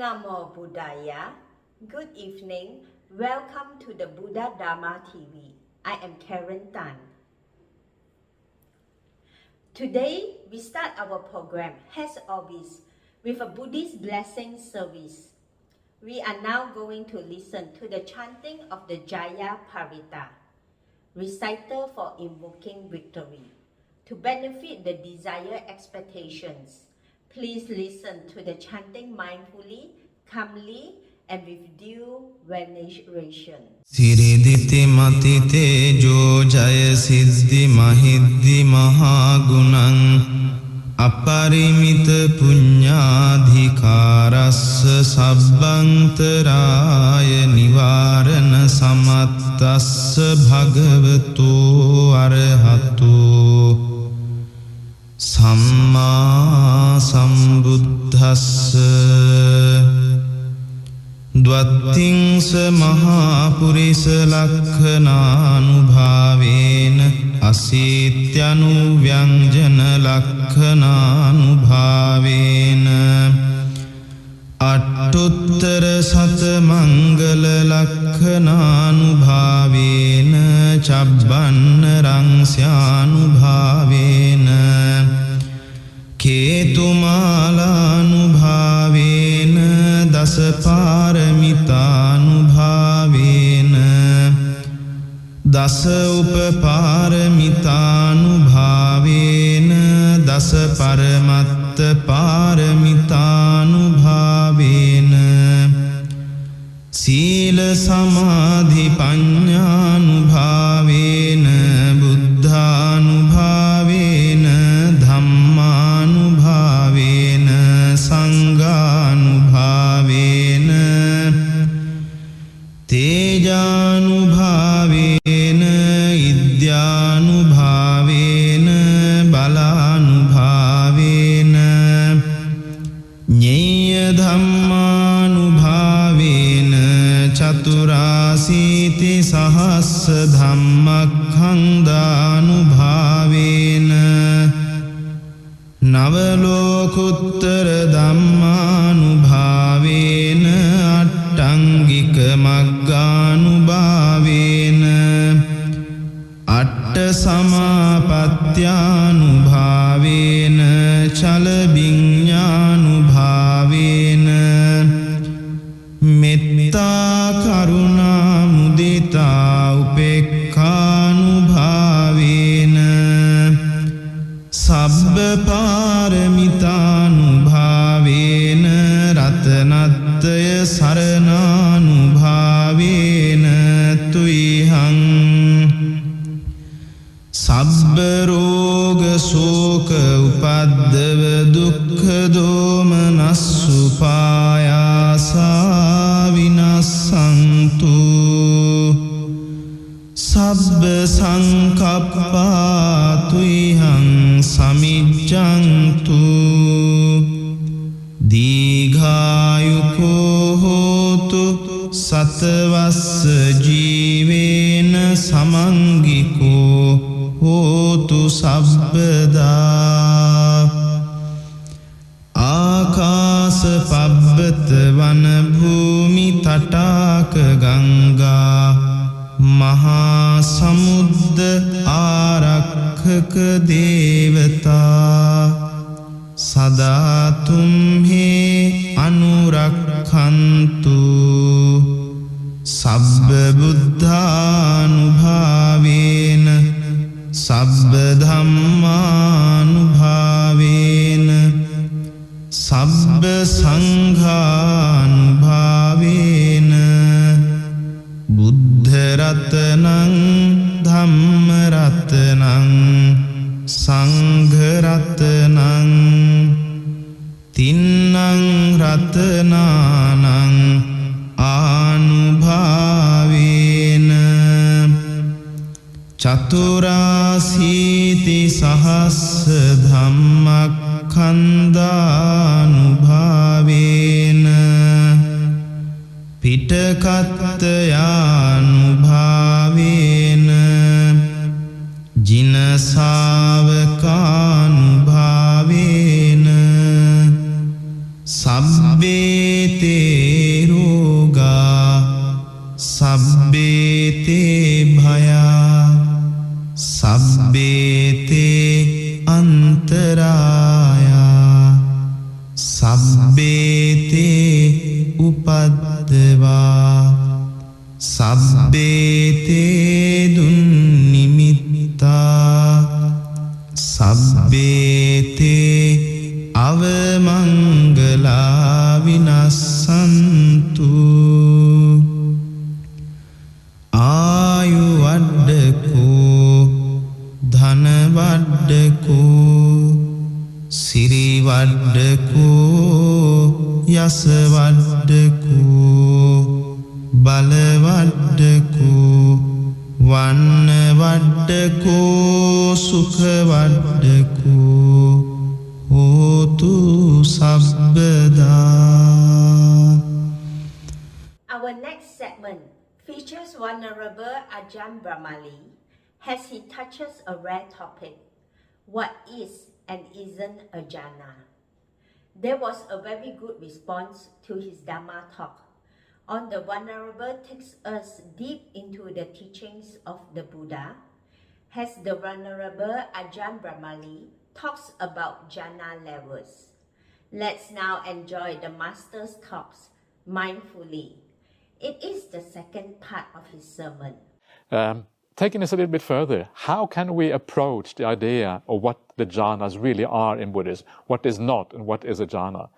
Namo Buddhaya. Good evening. Welcome to the Buddha Dharma TV. I am Karen Tan. Today, we start our program, as always, with a Buddhist blessing service. We are now going to listen to the chanting of the Jaya Parita, recital for invoking victory. To benefit the desired expectations, please listen to the chanting mindfully, calmly, and with due veneration. Siriditi matite jo jaya siddhi mahiddi mahagunang aparimita punyadhikarassa sabbantharaya nivarana samattassa bhagavato arahato Samma sambuddhassa Dvattingsa mahapurisa lakkhananubhavena asityanu vyanjana lakkhananubhavena attuttara satamangala lakkhananubhavena chabbanna rangsyanubhavena ketumalanubhavena dasaparamitaanubhavena dasa upaparamitaanubhavena dasa paramatta paramitaanubhavena sila samadhi panyanubhavena buddhanubhavena dhammanubhavena sanganubhavena tejanubhavena idyanubhavena balanubhavena nyaya dhammanubhavena chaturasiti sahassa dhammakhandanubhavena navalokuttara dhammanubhavena attangika magganubhavena atta samapatyanubhavena chalabhinnyanubhavena metta karuna mudita upekkanubhavena sabba paramitanubhavena ratanataya sarananubhavena tuihang sabba roga soka upaddava dukkha domanasupayasa vinassantu sabba sankappa tuihang samijjantu dīghāyuko hotu satavassa jīvena samangiko hotu sabbada ākāsa pabbata vana bhūmi tatāka gangā mahāsamudda ārakkaka devata sada tumhe anurakhantu sabba buddhanubhavena sabba dhammanubhavena sabba sanghanubhavena buddha ratanang dhamma ratanang sangha ratanang tinnang ratananang anubhavena chaturasiti sahassa dhammakhandanubhavena pitakattayanubhavena jinasavakanubhavena sabbete sabbete avamangala vinassantu ආයු වඩ්ඩකෝ ධන වඩ්ඩකෝ සිරි වඩ්ඩකෝ යස වඩ්ඩකෝ බල වඩ්ඩකෝ වන්න වඩ්ඩකෝ සුඛ වඩ්ඩකෝ හෝතු සබ්බදා. Our next segment features Venerable Ajahn Brahmali as he touches a rare topic: what is and isn't a jhana. There was a very good response to his Dhamma talk. On the Venerable takes us deep into the teachings of the Buddha, as the Venerable Ajahn Brahmali talks about jhana levels. Let's now enjoy the Master's talks mindfully. It is the second part of his sermon. Taking this a little bit further, how can we approach the idea of what the jhanas really are in Buddhism, what is not and what is a jhana?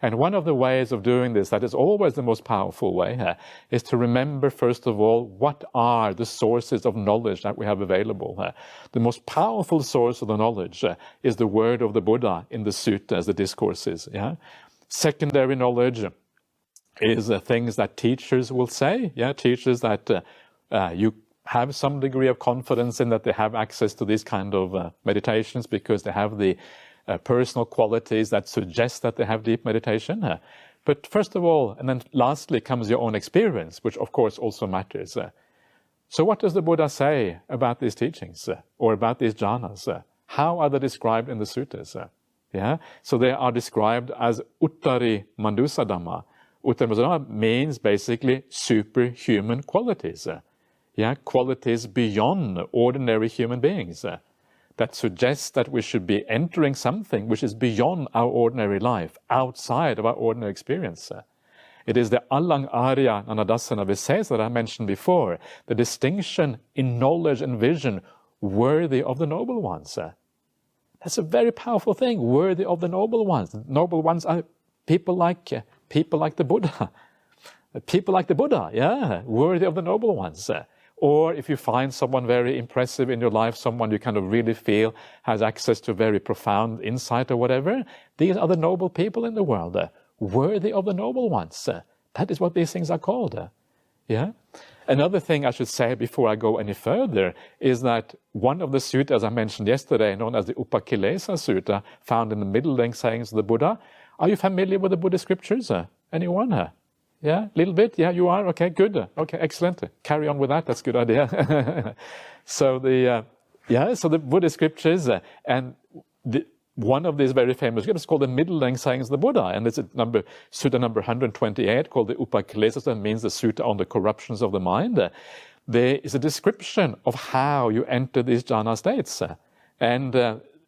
And one of the ways of doing this, that is always the most powerful way, is to remember, first of all, what are the sources of knowledge that we have available. The most powerful source of the knowledge is the word of the Buddha in the suttas, the discourses. Secondary knowledge is things that teachers will say, teachers that you have some degree of confidence in, that they have access to these kind of meditations because they have the personal qualities that suggest that they have deep meditation. But first of all, and then lastly, comes your own experience, which of course also matters. So what does the Buddha say about these teachings or about these jhanas? How are they described in the suttas? So they are described as uttari mandusa dhamma. Uttari mandusa dhamma means basically superhuman qualities. Qualities beyond ordinary human beings, that suggests that we should be entering something which is beyond our ordinary life, outside of our ordinary experience. It is the Allang Arya Nanadasana Vises that I mentioned before, the distinction in knowledge and vision worthy of the noble ones. That's a very powerful thing, worthy of the noble ones. The noble ones are people like the Buddha. People like the Buddha, worthy of the noble ones. Or if you find someone very impressive in your life, someone you kind of really feel has access to very profound insight or whatever, these are the noble people in the world, worthy of the noble ones. That is what these things are called. Another thing I should say before I go any further is that one of the suttas I mentioned yesterday, known as the Upakilesa Sutta, found in the middle-length sayings of the Buddha. Are you familiar with the Buddhist scriptures? Anyone? Yeah, a little bit? Yeah, you are? Okay, good. Okay, excellent. Carry on with that. That's a good idea. So the Buddhist scriptures, and one of these very famous scriptures is called the middle-length sayings of the Buddha, and it's sutta number 128, called the Upakilesa, that means the sutta on the corruptions of the mind. There is a description of how you enter these jhana states. And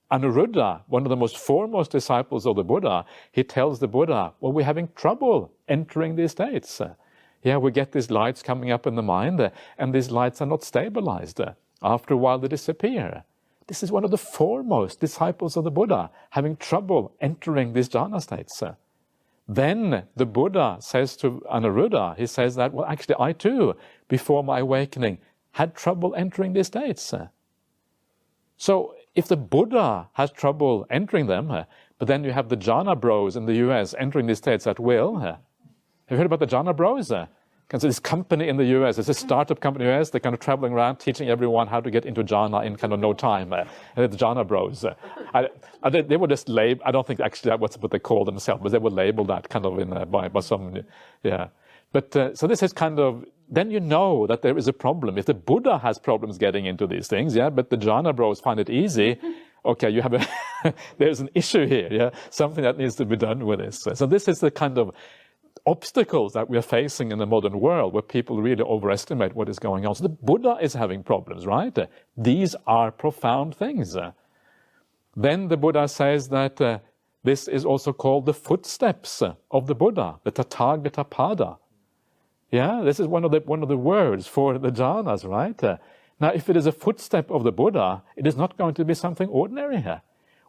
Anuruddha, one of the most foremost disciples of the Buddha, he tells the Buddha, well, we're having trouble entering these states. We get these lights coming up in the mind, and these lights are not stabilized. After a while, they disappear. This is one of the foremost disciples of the Buddha, having trouble entering these jhana states. Then the Buddha says to Anuruddha, he says that, well, actually, I too, before my awakening, had trouble entering these states. So, if the Buddha has trouble entering them, but then you have the jhana bros in the US entering these states at will. Have you heard about the jhana bros? So this company in the US, it's a startup company in the US, they're kind of traveling around teaching everyone how to get into jhana in kind of no time. And the jhana bros. They were just labeled, I don't think actually that's what they call themselves, but they were labeled that kind of by some, But so this is kind of, then you know that there is a problem. If the Buddha has problems getting into these things, but the jhana bros find it easy, okay, you have there's an issue here, something that needs to be done with this. So this is the kind of obstacles that we are facing in the modern world, where people really overestimate what is going on. So the Buddha is having problems, right? These are profound things. Then the Buddha says that this is also called the footsteps of the Buddha, the Tathagata Pada. This is one of the words for the jhanas, right? Now, if it is a footstep of the Buddha, it is not going to be something ordinary here.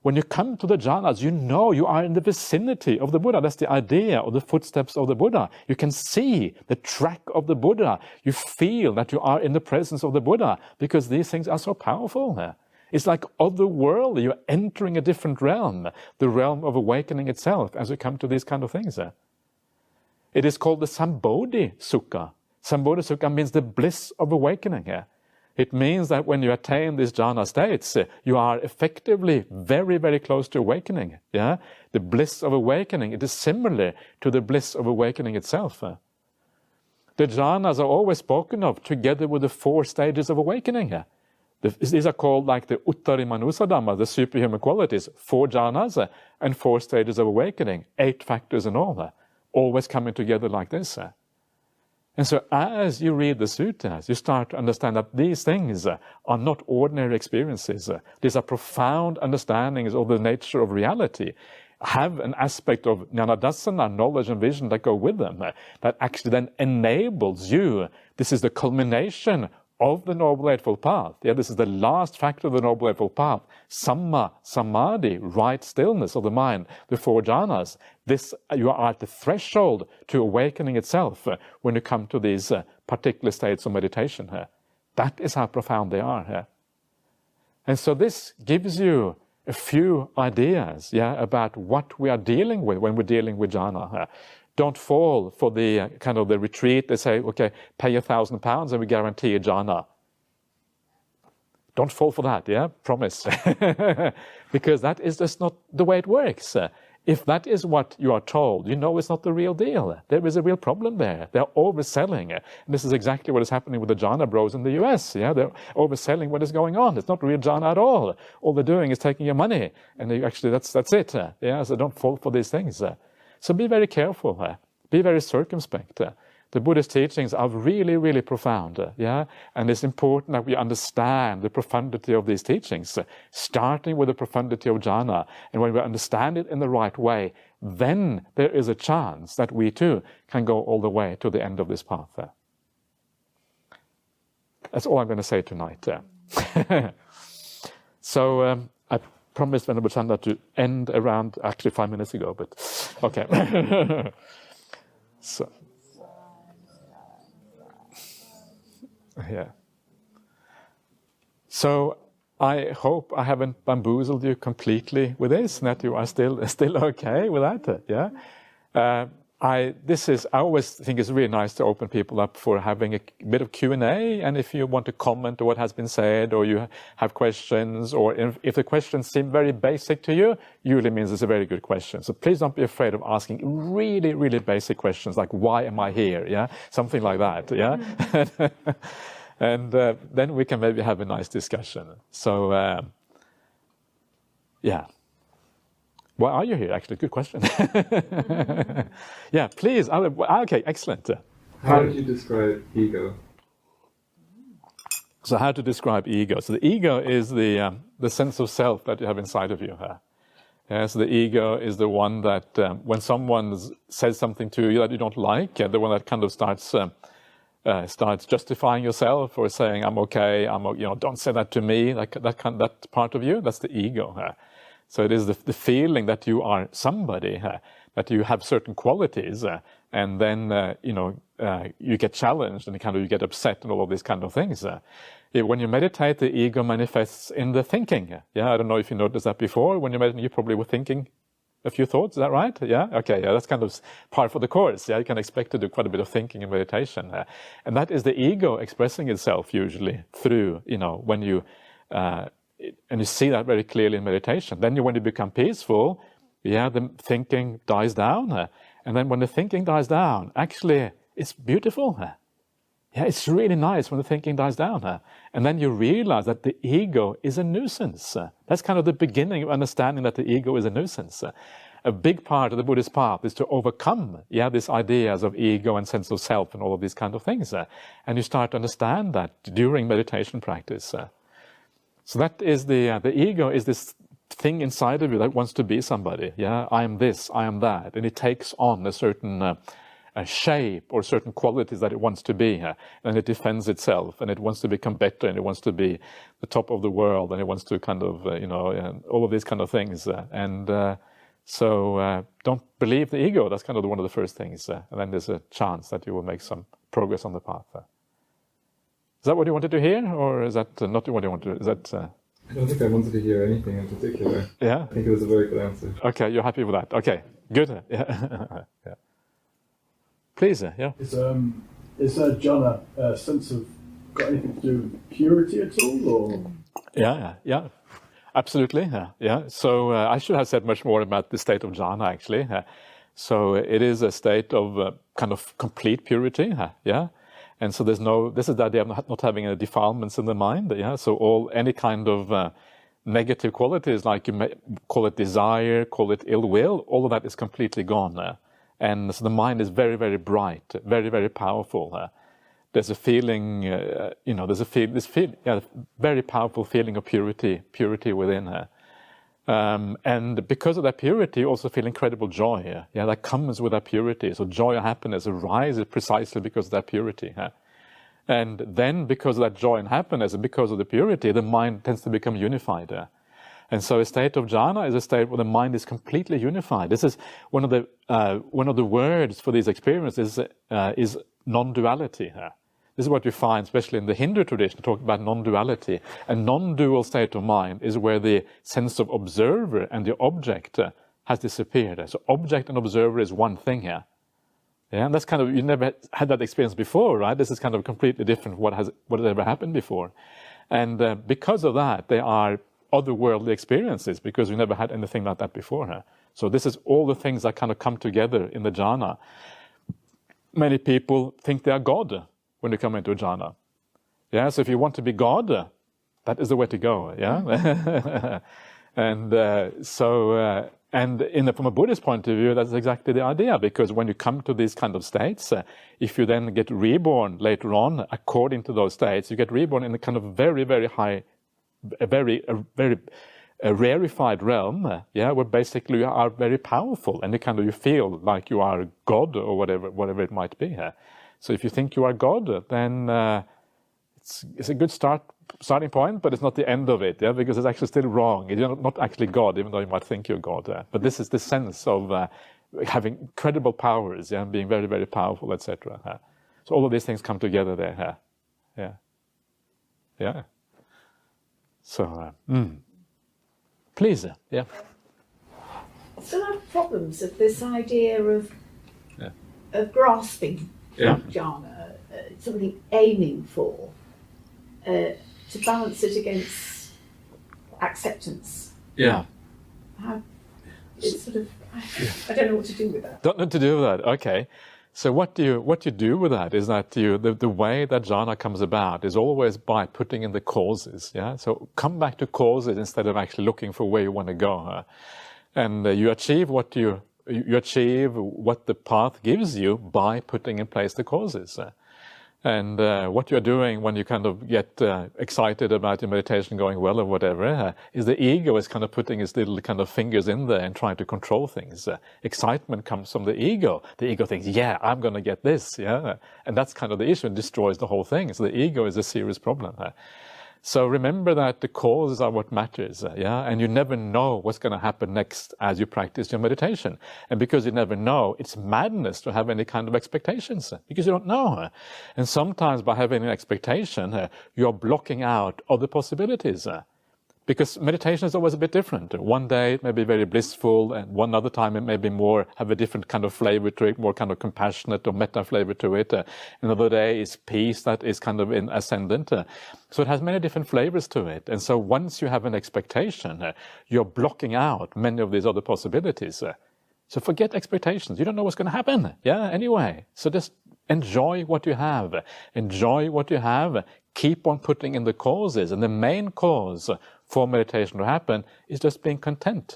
When you come to the jhanas, you know you are in the vicinity of the Buddha. That's the idea of the footsteps of the Buddha. You can see the track of the Buddha. You feel that you are in the presence of the Buddha because these things are so powerful. It's like otherworldly. You're entering a different realm, the realm of awakening itself, as you come to these kind of things. It is called the Sambodhi Sukha. Sambodhi Sukha means the bliss of awakening. It means that when you attain these jhana states, you are effectively very, very close to awakening. Yeah, the bliss of awakening, it is similar to the bliss of awakening itself. The jhanas are always spoken of together with the 4 stages of awakening. These are called like the Uttarimanusadhamma, the superhuman qualities, 4 jhanas and 4 stages of awakening, 8 factors in all, always coming together like this. And so as you read the suttas, you start to understand that these things are not ordinary experiences. These are profound understandings of the nature of reality, have an aspect of jnanadasana, knowledge and vision that go with them, that actually then enables you. This is the culmination of the Noble Eightfold Path. Yeah, this is the last factor of the Noble Eightfold Path. Samma, samadhi, right stillness of the mind, the 4 jhanas. This, you are at the threshold to awakening itself when you come to these particular states of meditation. That is how profound they are. And so this gives you a few ideas about what we are dealing with when we're dealing with jhana. Don't fall for the kind of the retreat. They say, okay, pay £1,000 and we guarantee a jhana. Don't fall for that, promise. Because that is just not the way it works. If that is what you are told, you know it's not the real deal. There is a real problem there. They're overselling. And this is exactly what is happening with the jhana bros in the US. They're overselling what is going on. It's not real jhana at all. All they're doing is taking your money. And actually, that's it. So don't fall for these things. So be very careful, be very circumspect. The Buddhist teachings are really, really profound, and it's important that we understand the profundity of these teachings, starting with the profundity of jhana. And when we understand it in the right way, then there is a chance that we too can go all the way to the end of this path. That's all I'm going to say tonight. So I promised Venerable Chanda to end around actually 5 minutes ago, but okay. So, So I hope I haven't bamboozled you completely with this, and that you are still okay with that. I always think it's really nice to open people up for having a bit of Q&A, and if you want to comment on what has been said, or you have questions, or if the questions seem very basic to you, usually means it's a very good question. So please don't be afraid of asking really, really basic questions like, why am I here? Something like that, And then we can maybe have a nice discussion. So, why are you here, actually? Good question. Please. Okay, excellent. How did you describe ego? So how to describe ego? So the ego is the sense of self that you have inside of you. So the ego is the one that when someone says something to you that you don't like, the one that kind of starts justifying yourself or saying, I'm okay, don't say that to me, that part of you, that's the ego. So it is the feeling that you are somebody, that you have certain qualities, and then you get challenged and you get upset and all of these kind of things. When you meditate, the ego manifests in the thinking. I don't know if you noticed that before. When you meditate, you probably were thinking a few thoughts. Is that right? Okay. That's kind of par for the course. You can expect to do quite a bit of thinking and meditation, and that is the ego expressing itself usually through when you. And you see that very clearly in meditation. Then when you become peaceful, the thinking dies down. And then when the thinking dies down, actually, it's beautiful. It's really nice when the thinking dies down. And then you realize that the ego is a nuisance. That's kind of the beginning of understanding that the ego is a nuisance. A big part of the Buddhist path is to overcome these ideas of ego and sense of self and all of these kind of things. And you start to understand that during meditation practice. So that is the ego is this thing inside of you that wants to be somebody. I am this, I am that, and it takes on a certain shape or certain qualities that it wants to be, and it defends itself, and it wants to become better, and it wants to be the top of the world, and it wants to kind of, all of these kind of things. So don't believe the ego. That's kind of one of the first things. And then there's a chance that you will make some progress on the path. Is that what you wanted to hear, or is that not what you wanted to hear? Is that... I don't think I wanted to hear anything in particular. Yeah? I think it was a very good answer. Okay, you're happy with that. Okay, good. Yeah. Yeah. Please, yeah. Is jhana a sense of got anything to do with purity at all, or? Yeah, absolutely. Yeah. So I should have said much more about the state of jhana, actually. So it is a state of kind of complete purity. Yeah. And so this is the idea of not having any defilements in the mind. Yeah. So any kind of negative qualities, like you may call it desire, call it ill will, all of that is completely gone. And so the mind is very, very bright, very, very powerful. There's a feeling, very powerful feeling of purity within her. And because of that purity, you also feel incredible joy. Yeah, that comes with that purity. So joy and happiness arises precisely because of that purity. And then because of that joy and happiness, and because of the purity, the mind tends to become unified. And so a state of jhana is a state where the mind is completely unified. This is one of the words for these experiences is non-duality. This is what you find, especially in the Hindu tradition, talking about non-duality. A non-dual state of mind is where the sense of observer and the object has disappeared. So object and observer is one thing here. Yeah, and that's kind of, you never had that experience before, right? This is kind of completely different from what has ever happened before. And because of that, they are otherworldly experiences, because we never had anything like that before. So this is all the things that kind of come together in the jhana. Many people think they are God when they come into a jhana. Yeah, so if you want to be God, that is the way to go. Yeah, and from a Buddhist point of view, that's exactly the idea. Because when you come to these kind of states, if you then get reborn later on, according to those states, you get reborn in a kind of very, very high, a very rarefied realm. Yeah, where basically you are very powerful, and you feel like you are God or whatever it might be. So if you think you are God, then it's a good starting point, but it's not the end of it, yeah, because it's actually still wrong. You're not actually God, even though you might think you're God. But this is the sense of having incredible powers, yeah, being very, very powerful, etc. So all of these things come together there. Yeah. So, please, yeah. Still have problems of this idea of grasping jhana, something aiming for, to balance it against acceptance. Yeah. It's sort of, I don't know what to do with that. Don't know what to do with that. Okay. So what you do with that is that the way that jhana comes about is always by putting in the causes. Yeah. So come back to causes instead of actually looking for where you want to go, and you achieve what you achieve what the path gives you by putting in place the causes. And what you're doing when you kind of get excited about your meditation going well or whatever, is the ego is kind of putting its little kind of fingers in there and trying to control things. Excitement comes from the ego. The ego thinks, yeah, I'm going to get this, yeah. And that's kind of the issue, and destroys the whole thing. So the ego is a serious problem. So remember that the causes are what matters, yeah? And you never know what's going to happen next as you practice your meditation. And because you never know, it's madness to have any kind of expectations, because you don't know. And sometimes by having an expectation, you're blocking out other possibilities. Because meditation is always a bit different. One day it may be very blissful, and one other time it may be have a different kind of flavor to it, more kind of compassionate or metta flavor to it. Another day is peace that is kind of in ascendant. So it has many different flavors to it. And so once you have an expectation, you're blocking out many of these other possibilities. So forget expectations. You don't know what's going to happen. Yeah, anyway. So just enjoy what you have. Enjoy what you have. Keep on putting in the causes. And the main cause for meditation to happen is just being content.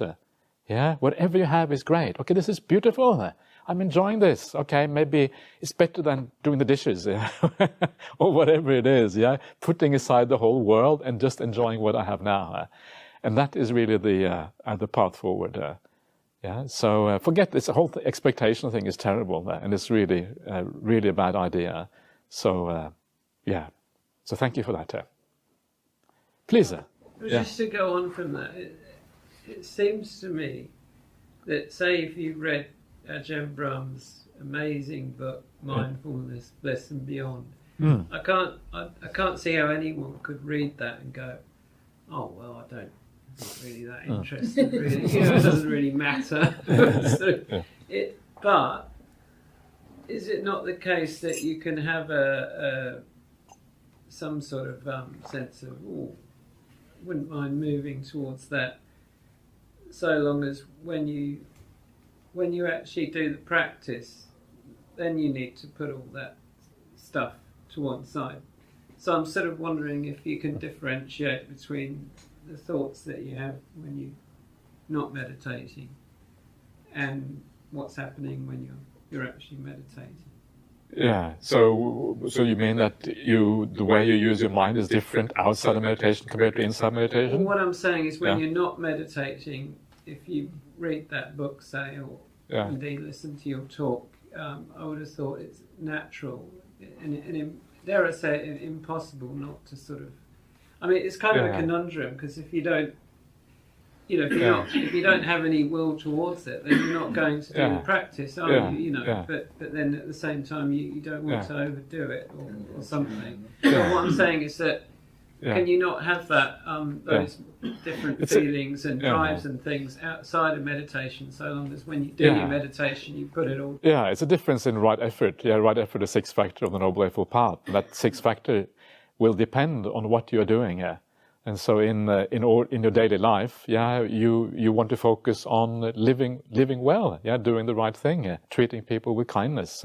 Yeah, whatever you have is great. Okay, this is beautiful. I'm enjoying this. Okay, maybe it's better than doing the dishes, yeah? Or whatever it is. Yeah, putting aside the whole world and just enjoying what I have now. And that is really the path forward. Yeah, so forget this whole expectation thing is terrible, and it's really, really a bad idea. So, yeah. So thank you for that. Please. Just to go on from that, it seems to me that, say, if you read Ajahn Brahm's amazing book, Mindfulness, Bliss and Beyond, I can't see how anyone could read that and go, oh well, I'm not really that interested. Really, it doesn't really matter. But is it not the case that you can have some sort of sense of, wouldn't mind moving towards that, so long as when you actually do the practice, then you need to put all that stuff to one side. So I'm sort of wondering if you can differentiate between the thoughts that you have when you're not meditating and what's happening when you're actually meditating. Yeah. So you mean that the way you use your mind is different outside of meditation compared to inside meditation? Well, what I'm saying is, when you're not meditating, if you read that book, say, or indeed listen to your talk, I would have thought it's natural and dare I say, impossible not to sort of. I mean, it's kind of a conundrum, because if you don't, if you don't have any will towards it, then you're not going to do the practice, are you? But then at the same time, you don't want to overdo it or something. But what I'm saying is that can you not have that those different feelings and drives and things outside of meditation, so long as when you do your meditation, you put it all. Yeah, it's a difference in right effort. Yeah, right effort is the sixth factor of the Noble Eightfold Path. That sixth factor will depend on what you're doing here. And so in your daily life, you want to focus on living well, doing the right thing, treating people with kindness,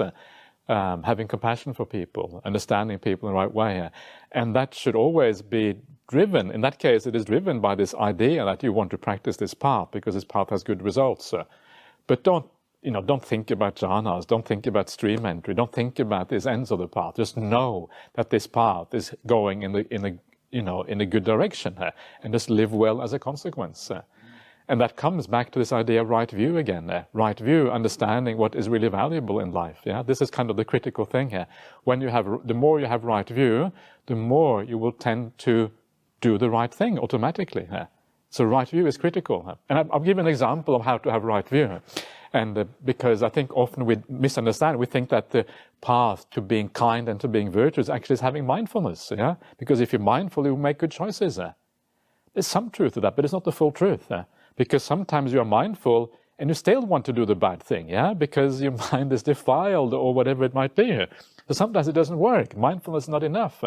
having compassion for people, understanding people in the right way. And that should always be driven. In that case, it is driven by this idea that you want to practice this path because this path has good results. But don't think about jhanas, don't think about stream entry, don't think about these ends of the path. Just know that this path is going in a good direction, and just live well as a consequence. And that comes back to this idea of right view again. Right view, understanding what is really valuable in life. This is kind of the critical thing here. The more you have right view, the more you will tend to do the right thing automatically. So right view is critical. And I'll give an example of how to have right view. And because I think often we misunderstand, we think that the path to being kind and to being virtuous actually is having mindfulness. Because if you're mindful, you make good choices. There's some truth to that, but it's not the full truth. Because sometimes you are mindful and you still want to do the bad thing, because your mind is defiled or whatever it might be. So sometimes it doesn't work. Mindfulness is not enough.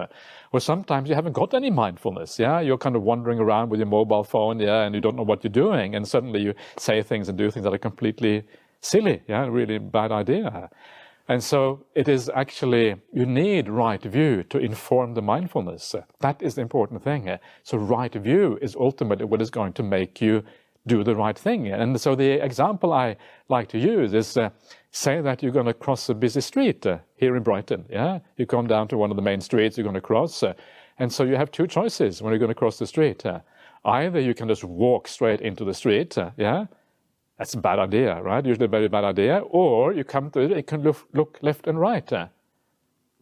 Or sometimes you haven't got any mindfulness, You're kind of wandering around with your mobile phone, and you don't know what you're doing, and suddenly you say things and do things that are completely silly, really bad idea. And so it is actually, you need right view to inform the mindfulness. That is the important thing. So right view is ultimately what is going to make you do the right thing. And so the example I like to use is, say that you're going to cross a busy street here in Brighton. You come down to one of the main streets you're going to cross, and so you have two choices when you're going to cross the street. Either you can just walk straight into the street, that's a bad idea, right? Usually a very bad idea. Or you come to it, you can look left and right.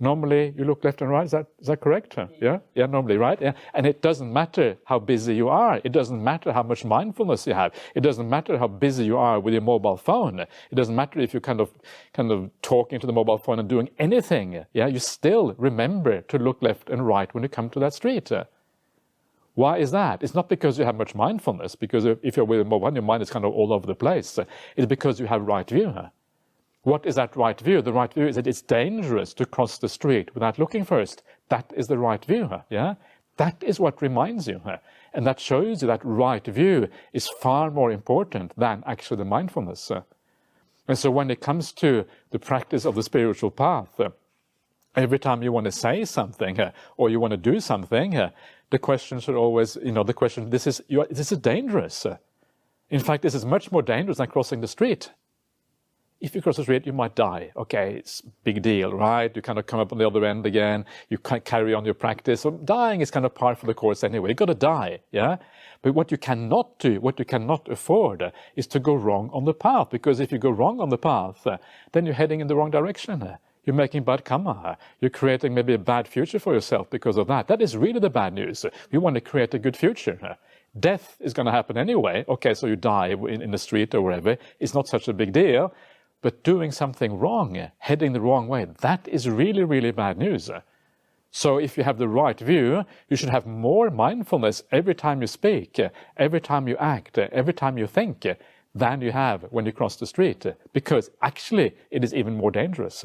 Normally you look left and right, is that correct? Yeah, normally, right? And it doesn't matter how busy you are. It doesn't matter how much mindfulness you have. It doesn't matter how busy you are with your mobile phone. It doesn't matter if you're kind of talking to the mobile phone and doing anything. You still remember to look left and right when you come to that street. Why is that? It's not because you have much mindfulness, because if you're with a mobile phone, your mind is kind of all over the place. It's because you have right view. What is that right view? The right view is that it's dangerous to cross the street without looking first. That is the right view. That is what reminds you. And that shows you that right view is far more important than actually the mindfulness. And so when it comes to the practice of the spiritual path, every time you want to say something or you want to do something, the question should always, this is dangerous. In fact, this is much more dangerous than crossing the street. if you cross the street, you might die. Okay, it's a big deal, right? You kind of come up on the other end again. You can't carry on your practice. So dying is kind of par for the course anyway. You've got to die, yeah? But what you cannot do, what you cannot afford is to go wrong on the path. Because if you go wrong on the path, then you're heading in the wrong direction. You're making bad karma. You're creating maybe a bad future for yourself because of that. That is really the bad news. You want to create a good future. Death is going to happen anyway. Okay, so you die in the street or wherever. It's not such a big deal. But doing something wrong, heading the wrong way, that is really, really bad news. So if you have the right view, you should have more mindfulness every time you speak, every time you act, every time you think, than you have when you cross the street. Because actually, it is even more dangerous.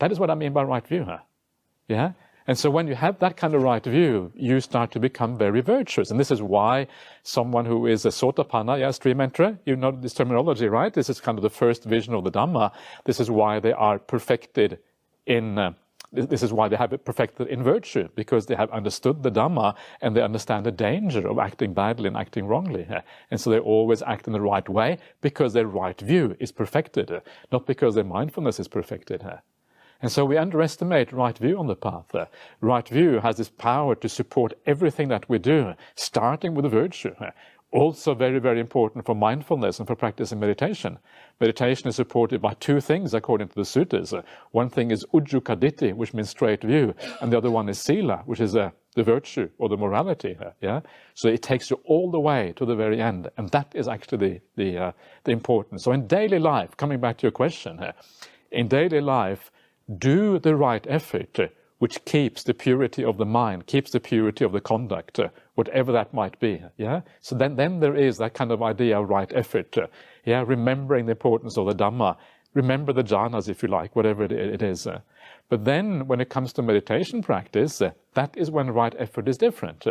That is what I mean by right view. Yeah? And so when you have that kind of right view, you start to become very virtuous. And this is why someone who is a Sotapanna, stream enterer, you know this terminology, right? This is kind of the first vision of the Dhamma. This is why they are perfected in, this is why they have it perfected in virtue, because they have understood the Dhamma and they understand the danger of acting badly and acting wrongly. And so they always act in the right way because their right view is perfected, not because their mindfulness is perfected. And so we underestimate right view on the path. Right view has this power to support everything that we do, starting with the virtue. Also very, very important for mindfulness and for practicing meditation. Meditation is supported by two things according to the suttas. One thing is ujjukaditti, which means straight view, and the other one is sila, which is the virtue or the morality. Yeah, so it takes you all the way to the very end, and that is actually the importance. So in daily life, coming back to your question, in daily life, do the right effort, which keeps the purity of the mind, keeps the purity of the conduct, whatever that might be. Yeah. So then there is that kind of idea of right effort. Yeah, remembering the importance of the Dhamma, remember the jhanas if you like, whatever it is. But then when it comes to meditation practice, that is when right effort is different.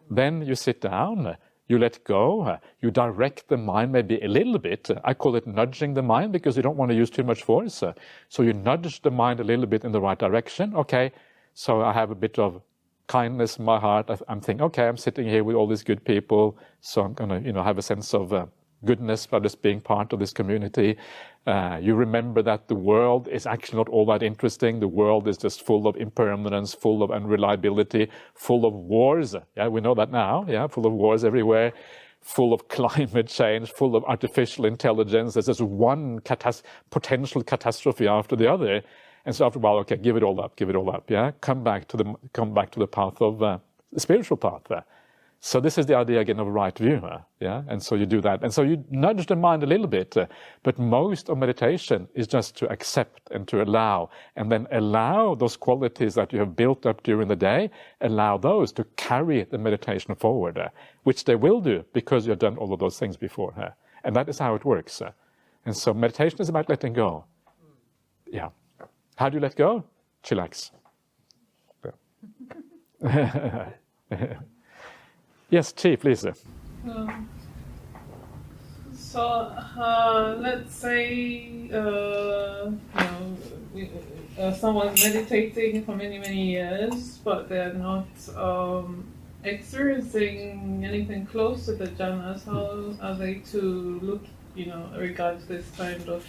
Then you sit down. You let go, you direct the mind maybe a little bit. I call it nudging the mind because you don't want to use too much force. So you nudge the mind a little bit in the right direction. Okay, so I have a bit of kindness in my heart. I'm thinking, okay, I'm sitting here with all these good people, so I'm going to, have a sense of goodness by just being part of this community. You remember that the world is actually not all that interesting. The world is just full of impermanence, full of unreliability, full of wars. Yeah, we know that now. Yeah, full of wars everywhere, full of climate change, full of artificial intelligence. There's just one potential catastrophe after the other. And so after a while, okay, give it all up. Yeah, come back to the path of the spiritual path. So this is the idea again of right view, yeah? And so you do that. And so you nudge the mind a little bit, but most of meditation is just to accept and to allow, and then allow those qualities that you have built up during the day, allow those to carry the meditation forward, which they will do because you've done all of those things before. And that is how it works. And so meditation is about letting go. Yeah. How do you let go? Chillax. Yeah. Yes, Chief, please. So let's say someone's meditating for many, many years, but they're not experiencing anything close to the jhanas. How are they to look, regards this kind of,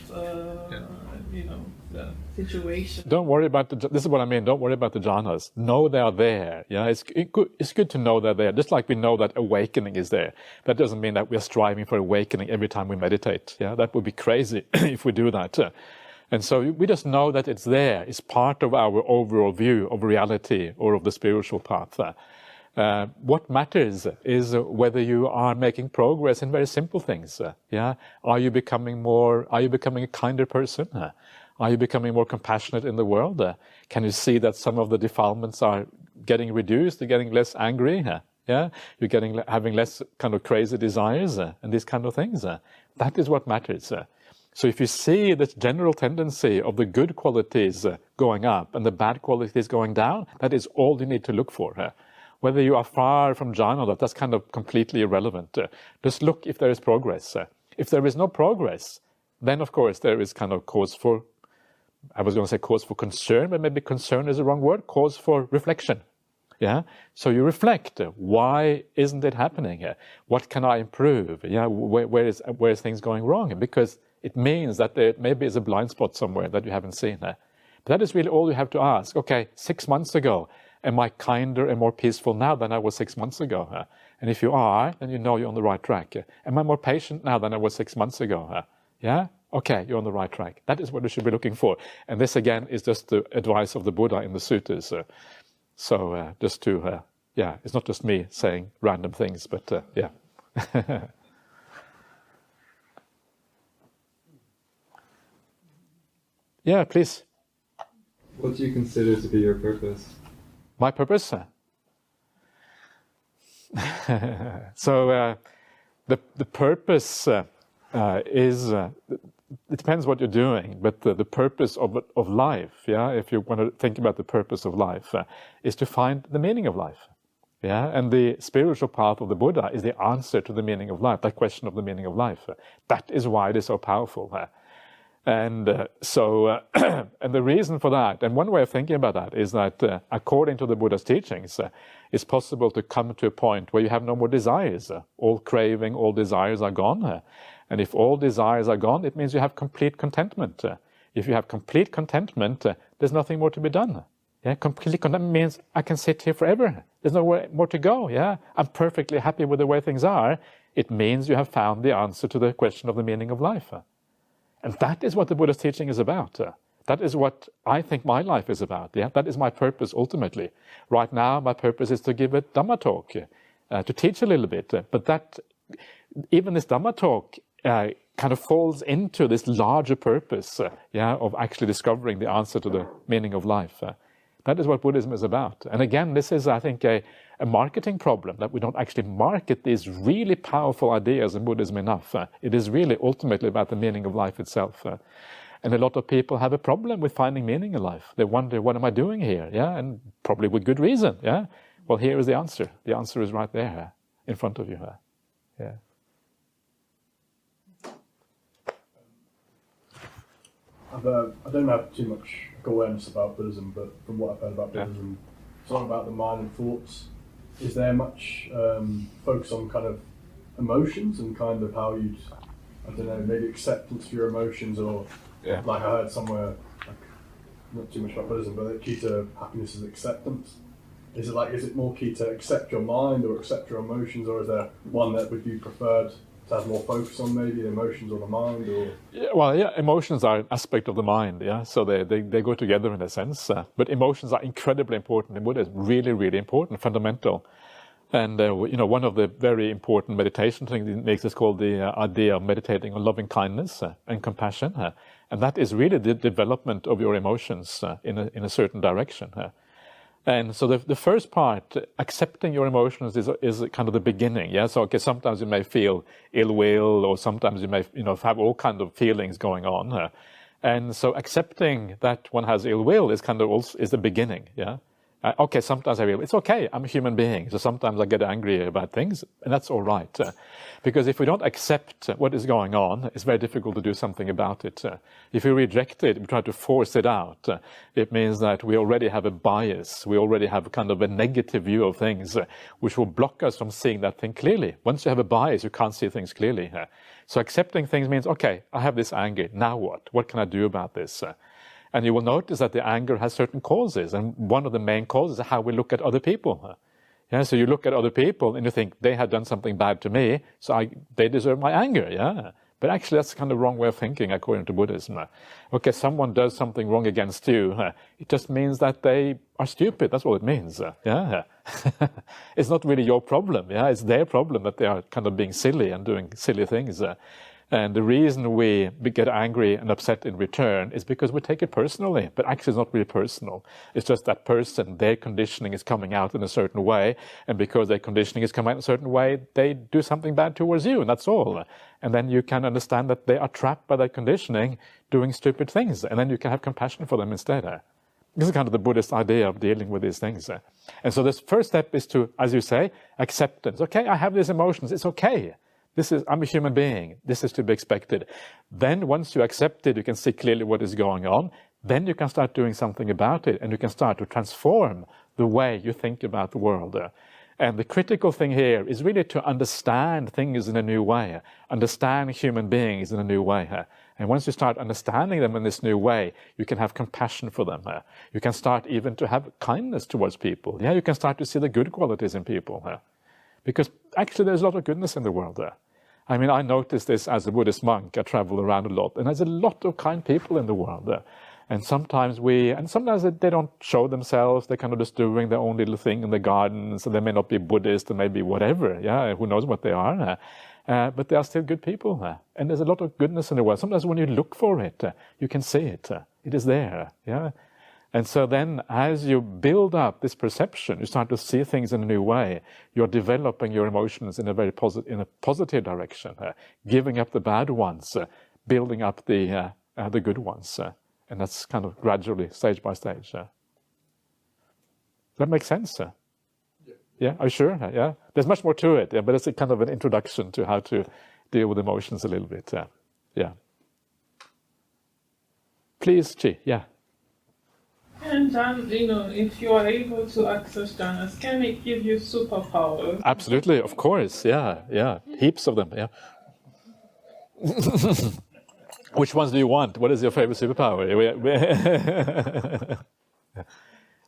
the situation? Don't worry about this is what I mean. Don't worry about the jhanas. Know they are there. Yeah, it's good to know they're there. Just like we know that awakening is there. That doesn't mean that we're striving for awakening every time we meditate. Yeah, that would be crazy if we do that. And so we just know that it's there. It's part of our overall view of reality or of the spiritual path. What matters is whether you are making progress in very simple things. Yeah, are you becoming a kinder person? Are you becoming more compassionate in the world? Can you see that some of the defilements are getting reduced? You're getting less angry. Yeah, you're having less kind of crazy desires and these kind of things. That is what matters. So if you see this general tendency of the good qualities going up and the bad qualities going down, that is all you need to look for. Whether you are far from jhana, that's kind of completely irrelevant. Just look if there is progress. If there is no progress, then of course there is kind of cause for, I was going to say cause for concern, but maybe concern is the wrong word, cause for reflection. Yeah. So you reflect, why isn't it happening? What can I improve? Yeah. Where is things going wrong? Because It means that there maybe is a blind spot somewhere that you haven't seen. But that is really all you have to ask. Okay, 6 months ago, am I kinder and more peaceful now than I was 6 months ago? And if you are, then you know you're on the right track. Am I more patient now than I was 6 months ago? Yeah? Okay, you're on the right track. That is what you should be looking for. And this, again, is just the advice of the Buddha in the suttas. So just to, yeah, it's not just me saying random things, but yeah. Yeah, please. What do you consider to be your purpose? My purpose? So the purpose is, it depends what you're doing, but the purpose of life, yeah, if you want to think about the purpose of life, is to find the meaning of life. Yeah, and the spiritual path of the Buddha is the answer to the meaning of life, that question of the meaning of life. That is why it is so powerful. And so, and the reason for that, and one way of thinking about that is that according to the Buddha's teachings, it's possible to come to a point where you have no more desires. All craving, all desires are gone. And if all desires are gone, it means you have complete contentment. If you have complete contentment, there's nothing more to be done. Yeah, complete contentment means I can sit here forever. There's nowhere more to go. Yeah, I'm perfectly happy with the way things are. It means you have found the answer to the question of the meaning of life. And that is what the Buddha's teaching is about. That is what I think my life is about. Yeah, that is my purpose ultimately. Right now, my purpose is to give a Dhamma talk, to teach a little bit. But that, even this Dhamma talk, kind of falls into this larger purpose, yeah, of actually discovering the answer to the meaning of life. That is what Buddhism is about. And again, this is, I think, a marketing problem, that we don't actually market these really powerful ideas in Buddhism enough. It is really ultimately about the meaning of life itself. And a lot of people have a problem with finding meaning in life. They wonder, what am I doing here? Yeah, and probably with good reason. Yeah. Well, here is the answer. The answer is right there, in front of you. Yeah. I don't have too much awareness about Buddhism, but from what I've heard about Buddhism, it's all about the mind and thoughts. Is there much focus on kind of emotions and kind of how you'd, I don't know, maybe acceptance for your emotions, or like I heard somewhere, like, not too much about Buddhism, but the key to happiness is acceptance. Is it more key to accept your mind or accept your emotions, or is there one that would be preferred to have more focus on, maybe the emotions or the mind? Or emotions are an aspect of the mind, so they go together in a sense, but emotions are incredibly important in Buddhism, really, really important, fundamental. And one of the very important meditation techniques is called the idea of meditating on loving kindness and compassion, and that is really the development of your emotions in a certain direction. And so the first part, accepting your emotions, is kind of the beginning. Yeah. So sometimes you may feel ill will, or sometimes you may have all kind of feelings going on. And so accepting that one has ill will is kind of also is the beginning. Yeah. Sometimes I feel it's okay. I'm a human being, so sometimes I get angry about things, and that's all right. Because if we don't accept what is going on, it's very difficult to do something about it. If we reject it, we try to force it out, it means that we already have a bias. We already have kind of a negative view of things, which will block us from seeing that thing clearly. Once you have a bias, you can't see things clearly. So accepting things means, okay, I have this anger. Now what? What can I do about this? And you will notice that the anger has certain causes, and one of the main causes is how we look at other people. Yeah, so you look at other people and you think they have done something bad to me, so they deserve my anger. Yeah, but actually that's kind of the wrong way of thinking according to Buddhism. Okay, someone does something wrong against you, it just means that they are stupid. That's what it means. Yeah, it's not really your problem. Yeah, it's their problem that they are kind of being silly and doing silly things. And the reason we get angry and upset in return is because we take it personally, but actually it's not really personal. It's just that person, their conditioning is coming out in a certain way, and because their conditioning is coming out in a certain way, they do something bad towards you, and that's all. And then you can understand that they are trapped by that conditioning, doing stupid things, and then you can have compassion for them instead. This is kind of the Buddhist idea of dealing with these things. And so this first step is to, as you say, acceptance. Okay, I have these emotions, it's okay. I'm a human being. This is to be expected. Then once you accept it, you can see clearly what is going on. Then you can start doing something about it, and you can start to transform the way you think about the world. And the critical thing here is really to understand things in a new way, understand human beings in a new way. And once you start understanding them in this new way, you can have compassion for them. You can start even to have kindness towards people. You can start to see the good qualities in people. Because actually there's a lot of goodness in the world there. I mean, I noticed this as a Buddhist monk. I travel around a lot, and there's a lot of kind people in the world there. And sometimes they don't show themselves. They're kind of just doing their own little thing in the garden. So they may not be Buddhist, or maybe whatever. Who knows what they are. But they are still good people. And there's a lot of goodness in the world. Sometimes when you look for it, you can see it. It is there. And so then as you build up this perception, you start to see things in a new way. You're developing your emotions in a positive direction, giving up the bad ones, building up the good ones. And that's kind of gradually, stage by stage. Does that make sense? Yeah, are you sure? Yeah, there's much more to it. But it's a kind of an introduction to how to deal with emotions a little bit. Yeah. Please, Chi. Yeah. And Jan, if you are able to access jhanas, can it give you superpowers? Absolutely, of course. Yeah. Heaps of them. Yeah. Which ones do you want? What is your favorite superpower?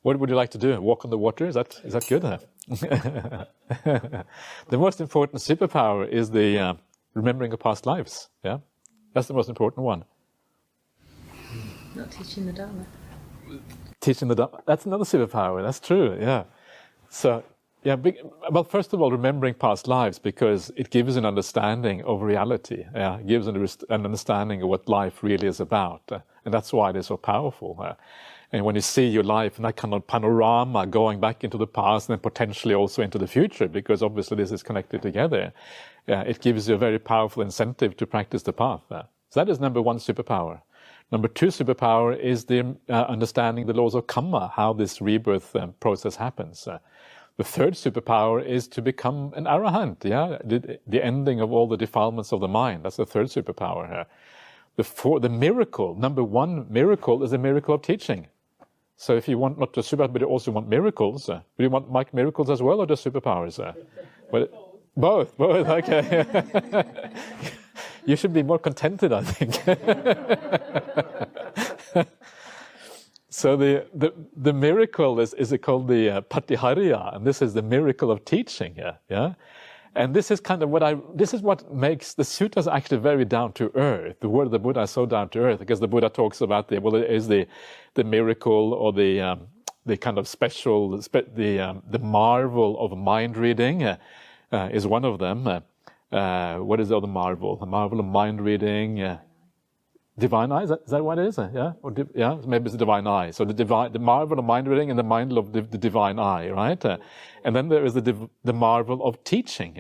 What would you like to do? Walk on the water? Is that good? The most important superpower is the remembering of past lives. Yeah, that's the most important one. Not teaching the Dharma. Teaching the Dharma. That's another superpower. That's true. Yeah. So. Yeah, well, first of all, remembering past lives, because it gives an understanding of reality. It gives an understanding of what life really is about. And that's why it is so powerful. And when you see your life in that kind of panorama going back into the past and then potentially also into the future, because obviously this is connected together, it gives you a very powerful incentive to practice the path. So that is number one superpower. Number two superpower is the understanding the laws of karma, how this rebirth process happens. The third superpower is to become an arahant, the ending of all the defilements of the mind. That's the third superpower. The miracle, number one miracle is a miracle of teaching. So if you want not just superpowers, but you also want miracles, do you want miracles as well, or just superpowers? Both, okay. You should be more contented, I think. So the miracle is called the Patiharya, and this is the miracle of teaching. And this is kind of what makes the suttas actually very down to earth. The word of the Buddha is so down to earth, because the Buddha talks about it is the miracle, or the kind of special, the marvel of mind reading is one of them. What is the other marvel? The marvel of mind reading. Divine eye, is that what it is? Maybe it's the divine eye. So the marvel of mind reading and the marvel of the divine eye, right? And then there is the marvel of teaching.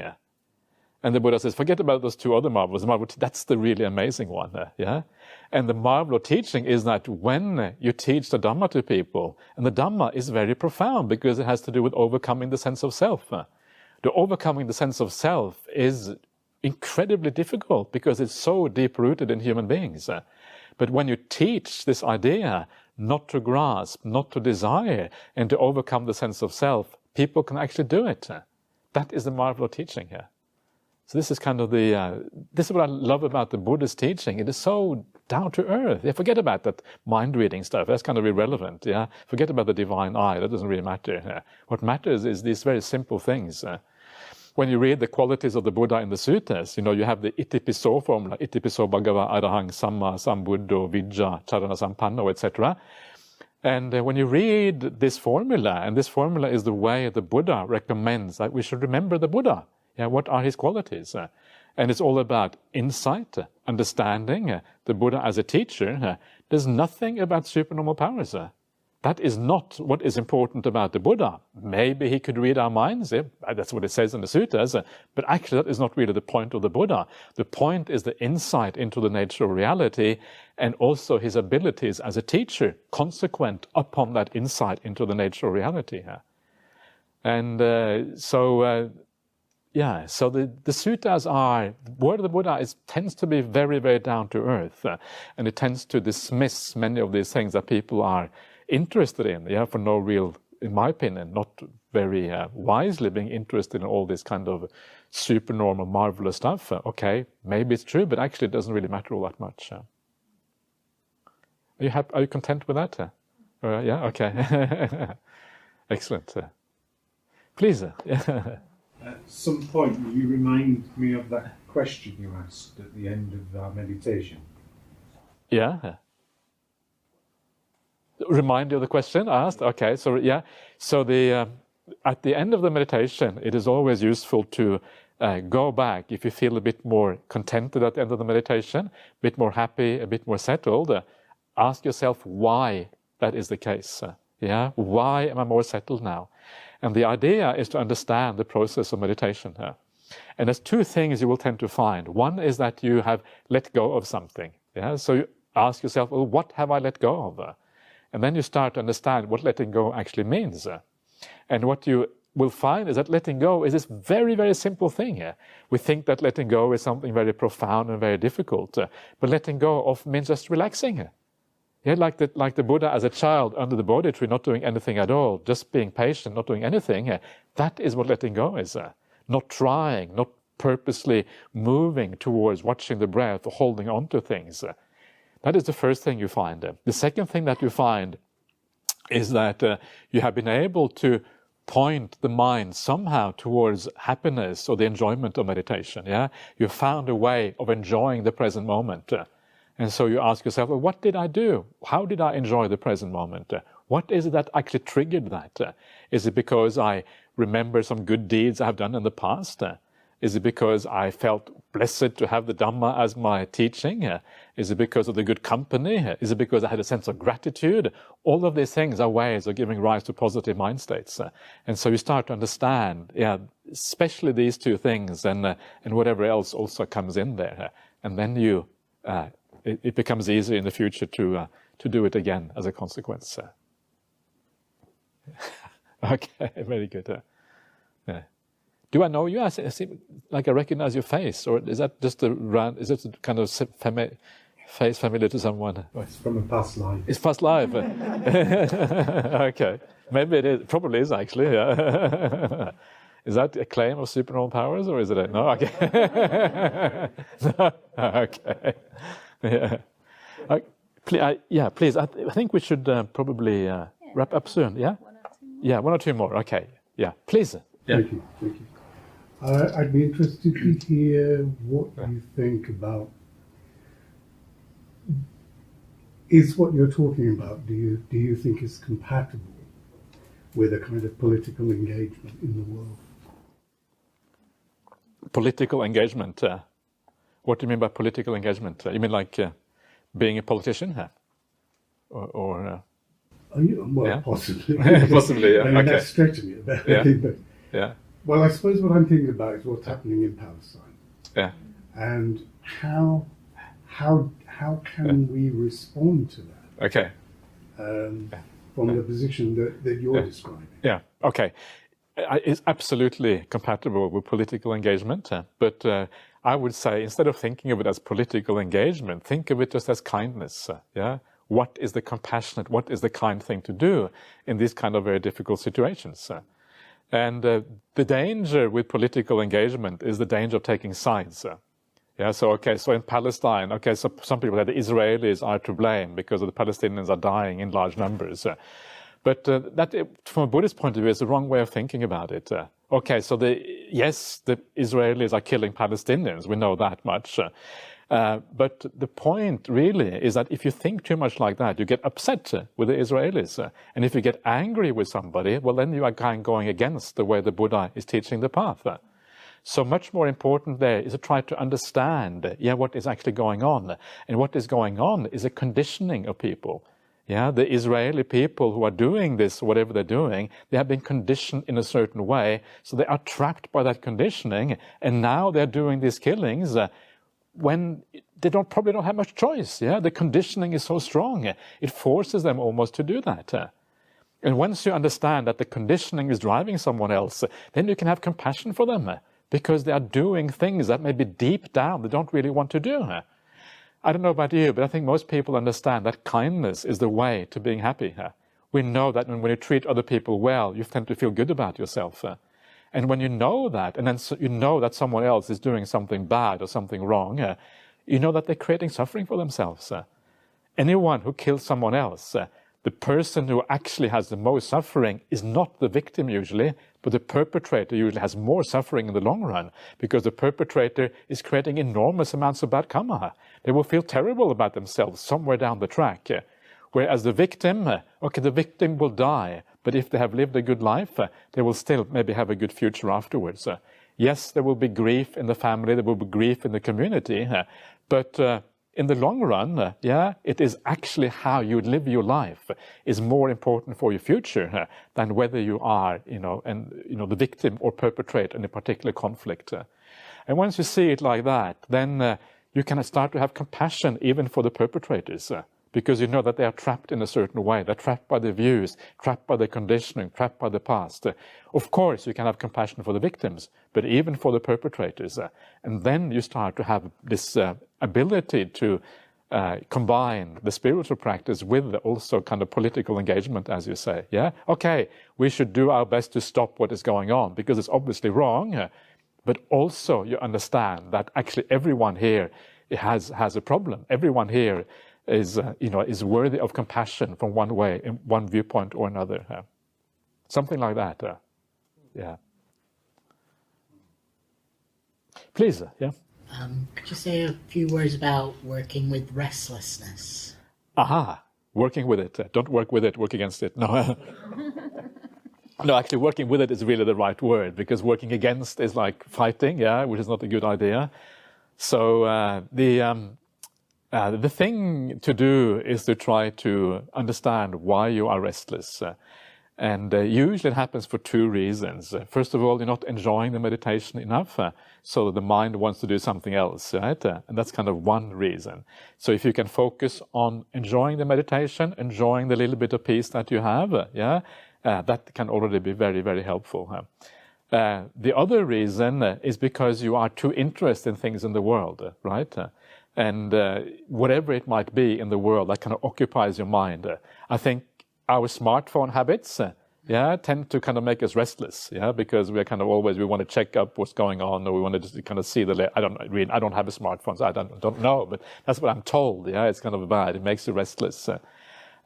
And the Buddha says, forget about those two other marvels. That's the really amazing one. And the marvel of teaching is that when you teach the Dhamma to people, and the Dhamma is very profound because it has to do with overcoming the sense of self. The overcoming the sense of self is incredibly difficult because it's so deep-rooted in human beings. But when you teach this idea not to grasp, not to desire, and to overcome the sense of self, people can actually do it. That is the marvel of teaching here. So this is kind of this is what I love about the Buddhist teaching. It is so down to earth. Forget about that mind reading stuff. That's kind of irrelevant. Forget about the divine eye. That doesn't really matter. What matters is these very simple things. When you read the qualities of the Buddha in the suttas, you have the itipiso formula, itipiso bhagava arahang samma sambuddho vijja charana sampanno, etc. And when you read this formula, and this formula is the way the Buddha recommends that we should remember the Buddha. What are his qualities? And it's all about insight, understanding, the Buddha as a teacher. There's nothing about supernormal powers. That is not what is important about the Buddha. Maybe he could read our minds, that's what it says in the suttas, but actually that is not really the point of the Buddha. The point is the insight into the nature of reality, and also his abilities as a teacher, consequent upon that insight into the nature of reality. And so the suttas are, the word of the Buddha tends to be very, very down to earth, and it tends to dismiss many of these things that people are interested in, for no real in my opinion, not very wisely being interested in all this kind of supernormal, marvelous stuff. Okay, maybe it's true, but actually it doesn't really matter all that much. Are you happy? Are you content with that? Yeah, okay. Excellent. Please. At some point, you remind me of that question you asked at the end of our meditation. Yeah. Remind you of the question I asked? Okay, so yeah. So at the end of the meditation, it is always useful to go back, if you feel a bit more contented at the end of the meditation, a bit more happy, a bit more settled, ask yourself why that is the case. Yeah, why am I more settled now? And the idea is to understand the process of meditation. And there's two things you will tend to find. One is that you have let go of something. Yeah, so you ask yourself, well, what have I let go of? And then you start to understand what letting go actually means. And what you will find is that letting go is this very, very simple thing. We think that letting go is something very profound and very difficult. But letting go often means just relaxing. Yeah, like the Buddha as a child under the Bodhi tree, not doing anything at all, just being patient, not doing anything. That is what letting go is. Not trying, not purposely moving towards watching the breath or holding on to things. That is the first thing you find. The second thing that you find is that you have been able to point the mind somehow towards happiness or the enjoyment of meditation. Yeah, you found a way of enjoying the present moment. And so you ask yourself, well, what did I do? How did I enjoy the present moment? What is it that actually triggered that? Is it because I remember some good deeds I have done in the past? Is it because I felt blessed to have the Dhamma as my teaching? Is it because of the good company? Is it because I had a sense of gratitude? All of these things are ways of giving rise to positive mind states. And so you start to understand, yeah, especially these two things and whatever else also comes in there. And then you... it becomes easier in the future to do it again as a consequence. Okay, very good. Yeah. Do I know you? I seem like I recognize your face, or is that just is it a kind of face familiar to someone? It's from a past life. It's past life. Okay, maybe it is. Probably is actually. Yeah. Is that a claim of supernormal powers, or is it no? Okay. No? Okay. Yeah. Please. I think we should probably wrap up soon. Yeah. Yeah, one or two more. Okay. Yeah. Please. Yeah. Thank you. I'd be interested to hear what you think about. Is what you're talking about? Do you think is compatible with a kind of political engagement in the world? Political engagement. What do you mean by political engagement? You mean like being a politician? Or well, yeah? Possibly. Possibly, yeah. I mean, Okay. that's stretching it. Yeah. But, yeah. Well, I suppose what I'm thinking about is what's happening in Palestine. Yeah. And how can we respond to that? Okay. From the position that you're describing. Yeah. Okay. It's absolutely compatible with political engagement, but I would say instead of thinking of it as political engagement, think of it just as kindness. Yeah. What is the compassionate, what is the kind thing to do in these kind of very difficult situations? And the danger with political engagement is the danger of taking sides. Yeah, so in Palestine, so some people say the Israelis are to blame because the Palestinians are dying in large numbers. But that, from a Buddhist point of view, is the wrong way of thinking about it. So the Israelis are killing Palestinians, we know that much. But the point really is that if you think too much like that, you get upset with the Israelis. And if you get angry with somebody, well, then you are kind of going against the way the Buddha is teaching the path. So much more important there is to try to understand, what is actually going on. And what is going on is a conditioning of people. Yeah, the Israeli people who are doing this, whatever they're doing, they have been conditioned in a certain way. So they are trapped by that conditioning. And now they're doing these killings when they probably don't have much choice. Yeah, the conditioning is so strong. It forces them almost to do that. And once you understand that the conditioning is driving someone else, then you can have compassion for them because they are doing things that maybe deep down they don't really want to do. I don't know about you, but I think most people understand that kindness is the way to being happy. We know that when you treat other people well, you tend to feel good about yourself. And when you know that, and then you know that someone else is doing something bad or something wrong, you know that they're creating suffering for themselves. Anyone who kills someone else, the person who actually has the most suffering is not the victim usually, but the perpetrator usually has more suffering in the long run, because the perpetrator is creating enormous amounts of bad karma. They will feel terrible about themselves somewhere down the track. Whereas the victim, okay, the victim will die, but if they have lived a good life, they will still maybe have a good future afterwards. Yes, there will be grief in the family, there will be grief in the community, but in the long run, it is actually how you live your life is more important for your future than whether you are, the victim or perpetrator in a particular conflict. And once you see it like that, then you can start to have compassion even for the perpetrators. Because you know that they are trapped in a certain way. They're trapped by their views, trapped by their conditioning, trapped by the past. Of course, you can have compassion for the victims, but even for the perpetrators. And then you start to have this ability to combine the spiritual practice with also kind of political engagement, as you say. Yeah, okay, we should do our best to stop what is going on, because it's obviously wrong. But also you understand that actually everyone here has a problem. Everyone here is worthy of compassion from one way, in one viewpoint or another. Something like that. Yeah. Please, yeah. Could you say a few words about working with restlessness? Aha, working with it. Don't work with it, work against it. No. No, actually working with it is really the right word, because working against is like fighting, which is not a good idea. So the thing to do is to try to understand why you are restless. And usually it happens for two reasons. First of all, you're not enjoying the meditation enough, so the mind wants to do something else, right? And that's kind of one reason. So if you can focus on enjoying the meditation, enjoying the little bit of peace that you have, that can already be very, very helpful. The other reason is because you are too interested in things in the world, right? And whatever it might be in the world that kind of occupies your mind. I think our smartphone habits, tend to kind of make us restless, because we are kind of always, we want to check up what's going on, or we want to just kind of see I don't have a smartphone, so I don't know, but that's what I'm told, it's kind of bad, it makes you restless.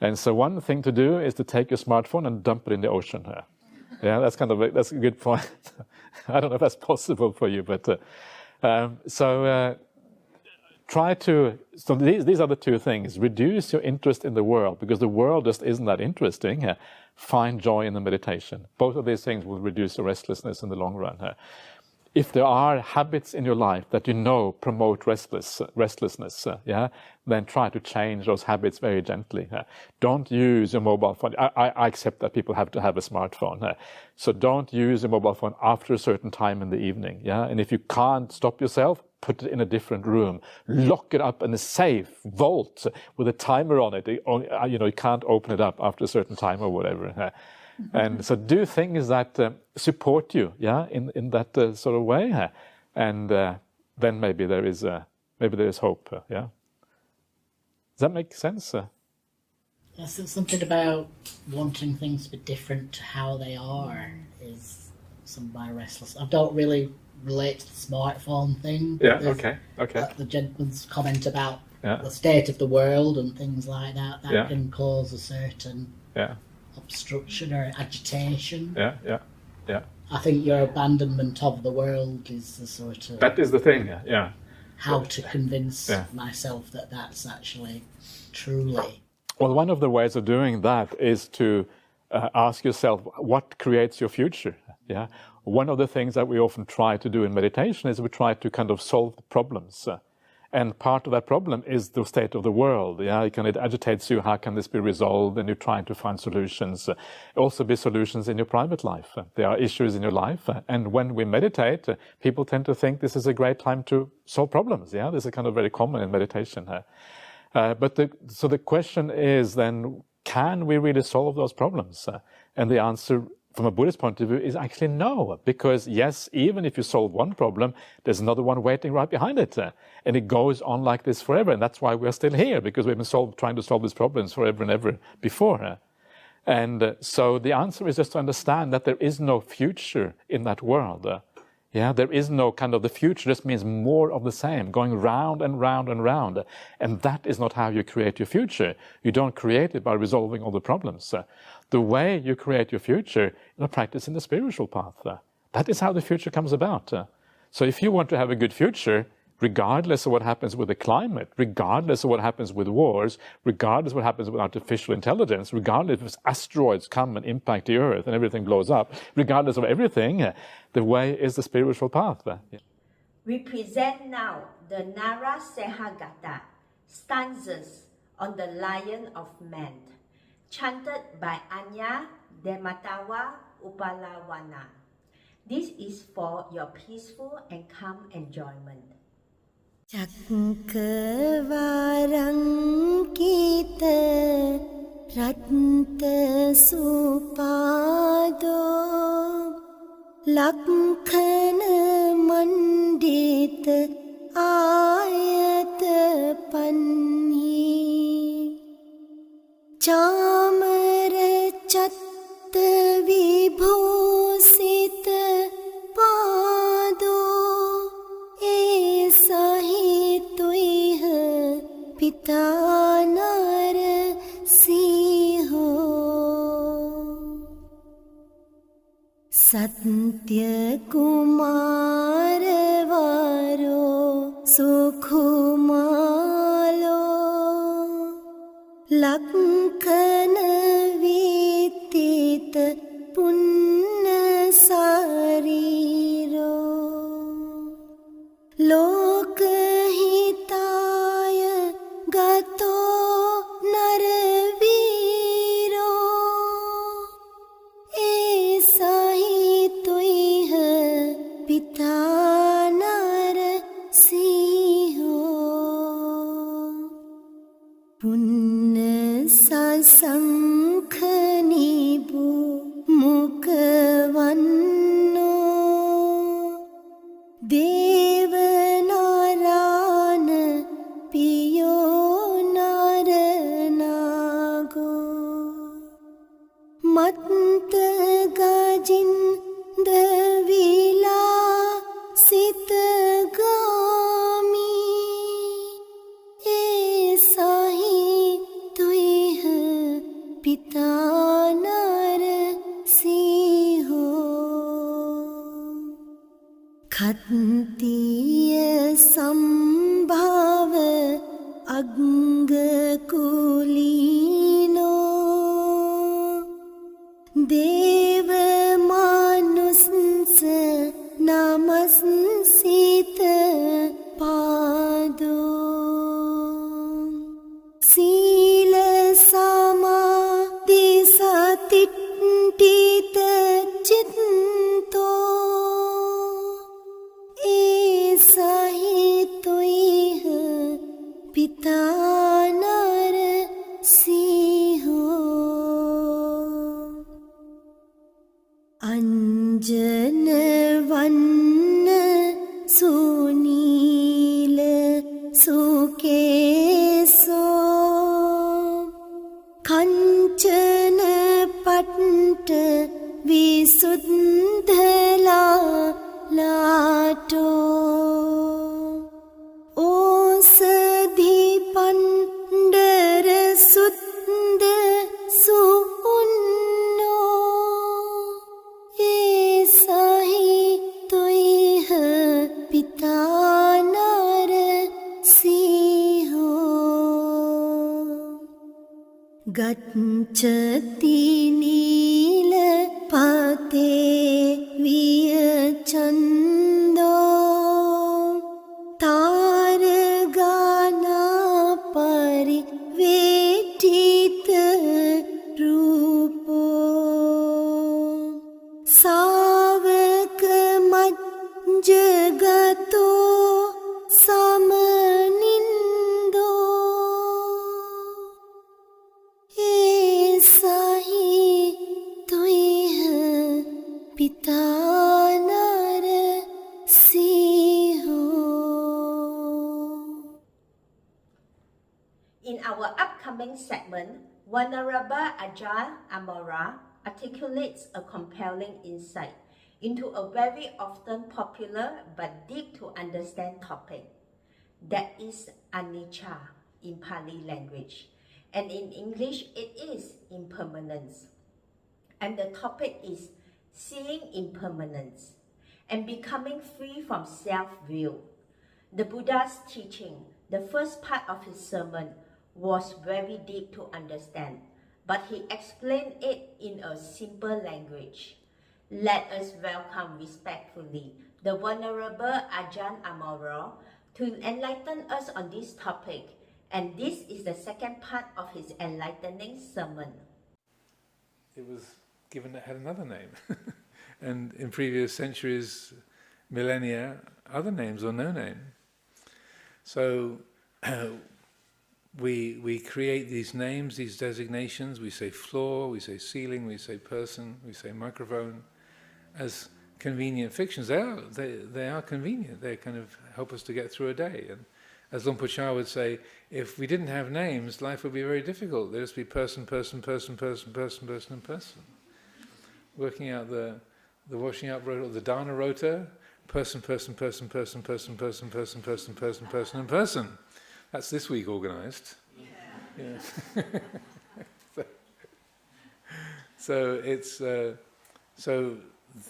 And so one thing to do is to take your smartphone and dump it in the ocean. That's a good point. I don't know if that's possible for you, but so these are the two things. Reduce your interest in the world, because the world just isn't that interesting. Find joy in the meditation. Both of these things will reduce your restlessness in the long run. If there are habits in your life that you know promote restlessness, then try to change those habits very gently. Don't use your mobile phone. I accept that people have to have a smartphone. So don't use your mobile phone after a certain time in the evening. And if you can't stop yourself, put it in a different room. Lock it up in a safe vault with a timer on it. You can't open it up after a certain time or whatever. And so do things that support you, in that sort of way, and then maybe there is hope, Does that make sense? Yes, it's something about wanting things to be different to how they are is some of my restless. I don't really relate to the smartphone thing. Okay. Like the gentleman's comment about the state of the world and things like that can cause a certain obstruction or agitation. I think your abandonment of the world is the sort of... That is the thing, How to convince myself that that's actually truly... Well, one of the ways of doing that is to ask yourself, what creates your future? One of the things that we often try to do in meditation is we try to kind of solve the problems. And part of that problem is the state of the world. It agitates you. How can this be resolved? And you're trying to find solutions. Also be solutions in your private life. There are issues in your life. And when we meditate, people tend to think this is a great time to solve problems. This is kind of very common in meditation. So the question is then, can we really solve those problems? And the answer from a Buddhist point of view is actually no, because yes, even if you solve one problem, there's another one waiting right behind it, and it goes on like this forever, and that's why we're still here, because we've been trying to solve these problems forever and ever before. And so the answer is just to understand that there is no future in that world. There is no kind of, the future just means more of the same, going round and round and round. And that is not how you create your future. You don't create it by resolving all the problems. The way you create your future is practicing the spiritual path. That is how the future comes about. So if you want to have a good future, regardless of what happens with the climate, regardless of what happens with wars, regardless of what happens with artificial intelligence, regardless if asteroids come and impact the earth and everything blows up, regardless of everything, the way is the spiritual path. We present now the Nara Sehagata, stanzas on the Lion of Man, chanted by Anya Dematawa Upalawana. This is for your peaceful and calm enjoyment. Chakvarankita Ratnta Supado Lakkhana Mandita Ayata Panhi Chamara Chatta Vibhusita Pado Esahi Tuiha Pita Nara Siho Satya Kumara Varo Sukhumalo Lakkhana Vitita Punna Sariro Lokahitaya Gato Naraviro Esahi Tuiha Pita Nara Siho Punna Sasankhanibu Mukhavanno Devanarana Piyo Naranago Matta Gajin Davila Sitagami Esahi Tuiha Pita Nara Siho Khattiya Sambhava Anga Kulino Deva Manusnsa Namansita Pado Sila Samadhi Satitita Chitto Esahi Tuiha Pita Nara Siho Anjana Vanna Sunila Sukeso Kanchana Patta Visuddhala Lato Osadhi Pandara Suddha Suunno Esahi Tuiha Pita Nara Siho Gacchati Nila Pate Viyachando Taragana Pari Vetita Rupo Savaka Majjagato Samanindo Esahi Tuiha Pita Nara Siho. In our upcoming segment, Venerable Ajahn Amara articulates a compelling insight into a very often popular but deep to understand topic, that is Anicha in Pali language, and in English it is impermanence. And the topic is seeing impermanence and becoming free from self-will. The Buddha's teaching, the first part of his sermon, was very deep to understand, but he explained it in a simple language. Let us welcome respectfully the Venerable Ajahn Amaro to enlighten us on this topic, and this is the second part of his enlightening sermon. It was given, it had another name, and in previous centuries, millennia, other names or no name. So we create these names, these designations. We say floor, we say ceiling, we say person, we say microphone, as convenient fictions. They are convenient. They kind of help us to get through a day. And as Luang Por Chah would say, if we didn't have names, life would be very difficult. There'd just be person, person, person, person, person, person, and person. Working out the washing up rota, the dana rota, person, person, person, person, person, person, person, person, person, person, and person. That's this week organised. Yeah. So it's so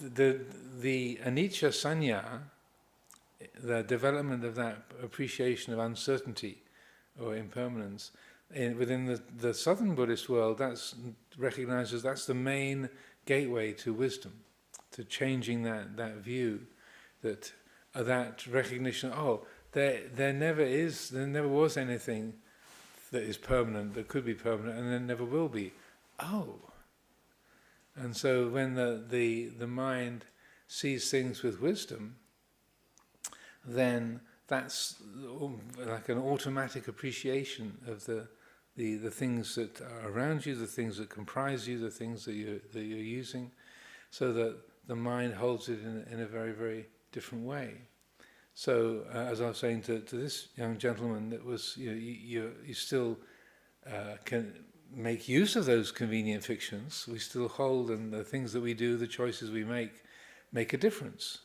the Anicha Sanya, the development of that appreciation of uncertainty or impermanence within the southern Buddhist world, that's recognized as that's the main gateway to wisdom, to changing that view, that recognition. Oh, there never was anything that is permanent, that could be permanent, and there never will be. Oh. And so when the mind sees things with wisdom, then that's like an automatic appreciation of the things that are around you, the things that comprise you, the things that you're using, so that the mind holds it in a very, very different way. So, as I was saying to this young gentleman, that was you still can make use of those convenient fictions. We still hold, and the things that we do, the choices we make a difference.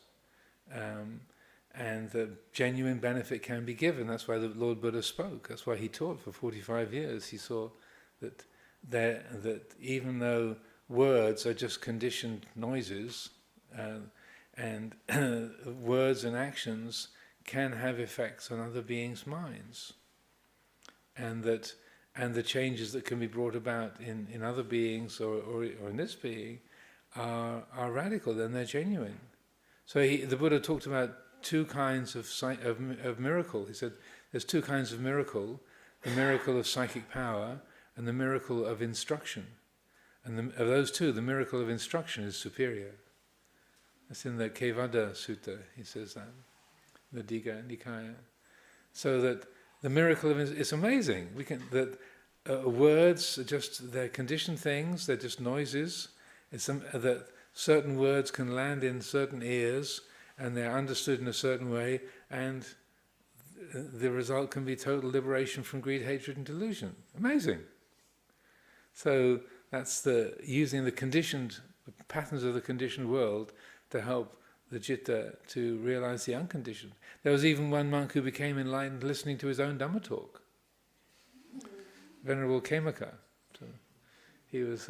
And the genuine benefit can be given. That's why the Lord Buddha spoke. That's why he taught for 45 years. He saw that even though words are just conditioned noises, and words and actions can have effects on other beings' minds, and the changes that can be brought about in other beings or in this being are radical, and they're genuine. So the Buddha talked about two kinds of miracle. He said there's two kinds of miracle: the miracle of psychic power and the miracle of instruction. And of those two, the miracle of instruction is superior. That's in the Kevada Sutta, he says that, the Digha Nikaya. So that the miracle of it's amazing. Words are just, they're conditioned things, they're just noises. That certain words can land in certain ears, and they're understood in a certain way, and the result can be total liberation from greed, hatred, and delusion. Amazing. So that's using the patterns of the conditioned world to help the citta to realize the unconditioned. There was even one monk who became enlightened listening to his own Dhamma talk. Venerable Khemaka. So he was